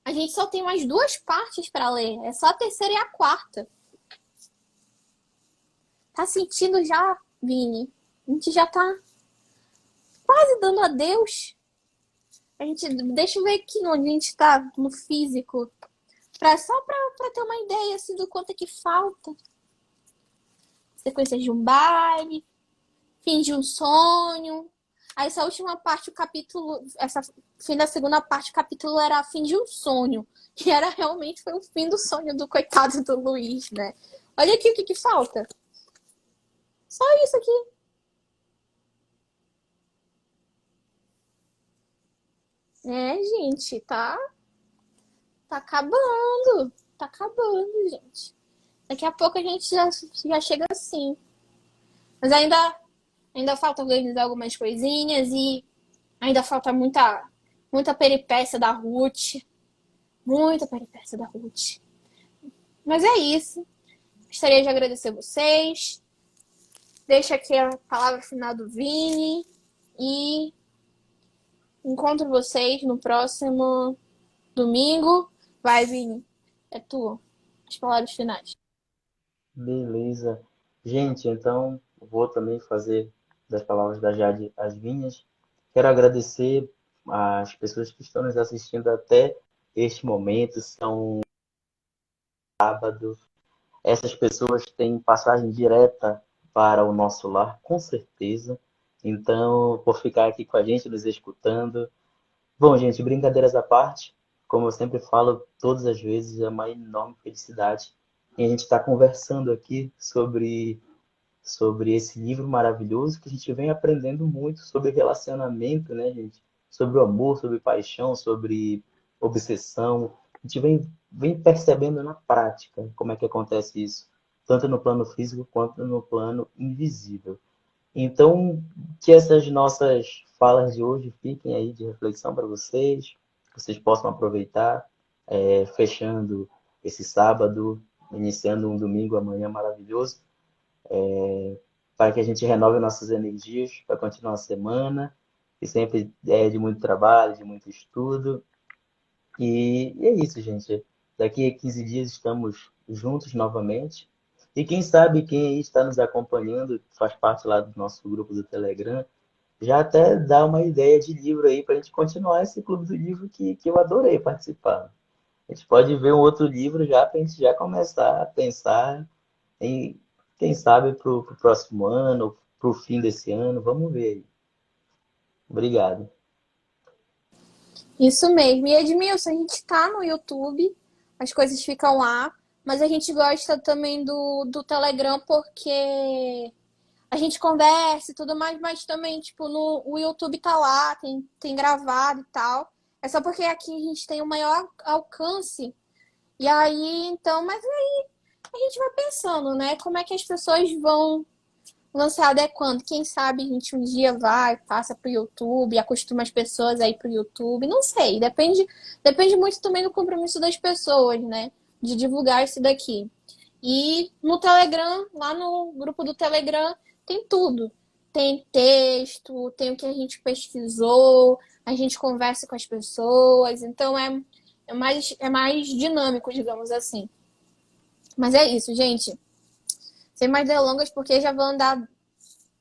A gente só tem mais duas partes para ler. É só a terceira e a quarta. Tá sentindo já, Vini? A gente já tá quase dando adeus. Deixa eu ver aqui onde a gente tá, no físico. Só pra ter uma ideia assim, do quanto é que falta. Sequência de um baile, fim de um sonho. Aí essa última parte, o capítulo, essa fim da segunda parte, o capítulo era fim de um sonho. Que era realmente foi o fim do sonho do coitado do Luiz, né? Olha aqui o que falta. Só isso aqui. Gente, tá acabando. Tá acabando, gente. Daqui a pouco a gente já chega assim. Mas ainda falta organizar algumas coisinhas e ainda falta muita peripécia da Ruth. Muita peripécia da Ruth. Mas é isso. Gostaria de agradecer vocês. Deixa aqui a palavra final do Vini. E encontro vocês no próximo domingo. Vai, Vini. É tua. As palavras finais. Beleza. Gente, então vou também fazer das palavras da Jade as minhas. Quero agradecer às pessoas que estão nos assistindo até este momento. São sábado. Essas pessoas têm passagem direta para o nosso lar, com certeza. Então, por ficar aqui com a gente, nos escutando. Bom, gente, brincadeiras à parte. como eu sempre falo, todas as vezes é uma enorme felicidade. E a gente está conversando aqui sobre esse livro maravilhoso que a gente vem aprendendo muito sobre relacionamento, né, gente? Sobre o amor, sobre paixão, sobre obsessão. A gente vem percebendo na prática como é que acontece isso, tanto no plano físico quanto no plano invisível. Então, que essas nossas falas de hoje fiquem aí de reflexão para vocês, que vocês possam aproveitar, fechando esse sábado, iniciando um domingo amanhã maravilhoso, para que a gente renove nossas energias para continuar a semana, que sempre é de muito trabalho, de muito estudo. E é isso, gente. Daqui a 15 dias estamos juntos novamente. E quem sabe quem aí está nos acompanhando, faz parte lá do nosso grupo do Telegram, já até dá uma ideia de livro aí para a gente continuar esse clube do livro que eu adorei participar. A gente pode ver um outro livro já para a gente já começar a pensar em, quem sabe, para o próximo ano, para o fim desse ano. Vamos ver aí. Obrigado. Isso mesmo. E Edmilson, a gente tá no YouTube, as coisas ficam lá, mas a gente gosta também do Telegram porque a gente conversa e tudo mais, mas também, tipo, o YouTube tá lá, tem gravado e tal. É só porque aqui a gente tem o maior alcance. E aí, então, mas aí a gente vai pensando, né? Como é que as pessoas vão lançar adequando. Quem sabe a gente um dia vai, passa pro YouTube, acostuma as pessoas a ir pro YouTube. Não sei, depende muito também do compromisso das pessoas, né? De divulgar isso daqui. E no Telegram, lá no grupo do Telegram, tem tudo. Tem texto, tem o que a gente pesquisou, a gente conversa com as pessoas, então é mais dinâmico, digamos assim. Mas é isso, gente. Sem mais delongas, porque já vão dar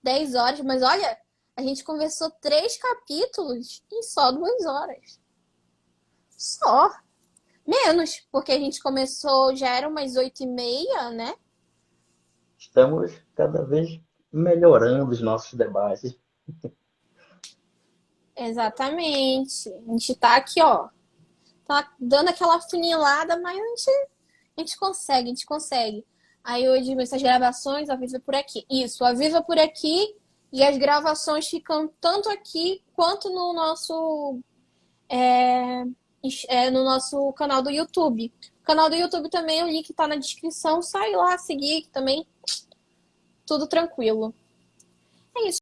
10 horas, mas olha, a gente conversou 3 capítulos em só 2 horas. Só. Menos, porque a gente começou, já era umas 8h30, né? Estamos cada vez melhorando os nossos debates. Exatamente. A gente tá aqui, ó. Tá dando aquela funilada, mas a gente consegue, a gente consegue. Aí hoje essas gravações, a Viva por aqui. Isso, a Viva por aqui e as gravações ficam tanto aqui quanto é, no nosso canal do YouTube. O canal do YouTube também, o link tá na descrição. Sai lá seguir, que também tudo tranquilo. É isso.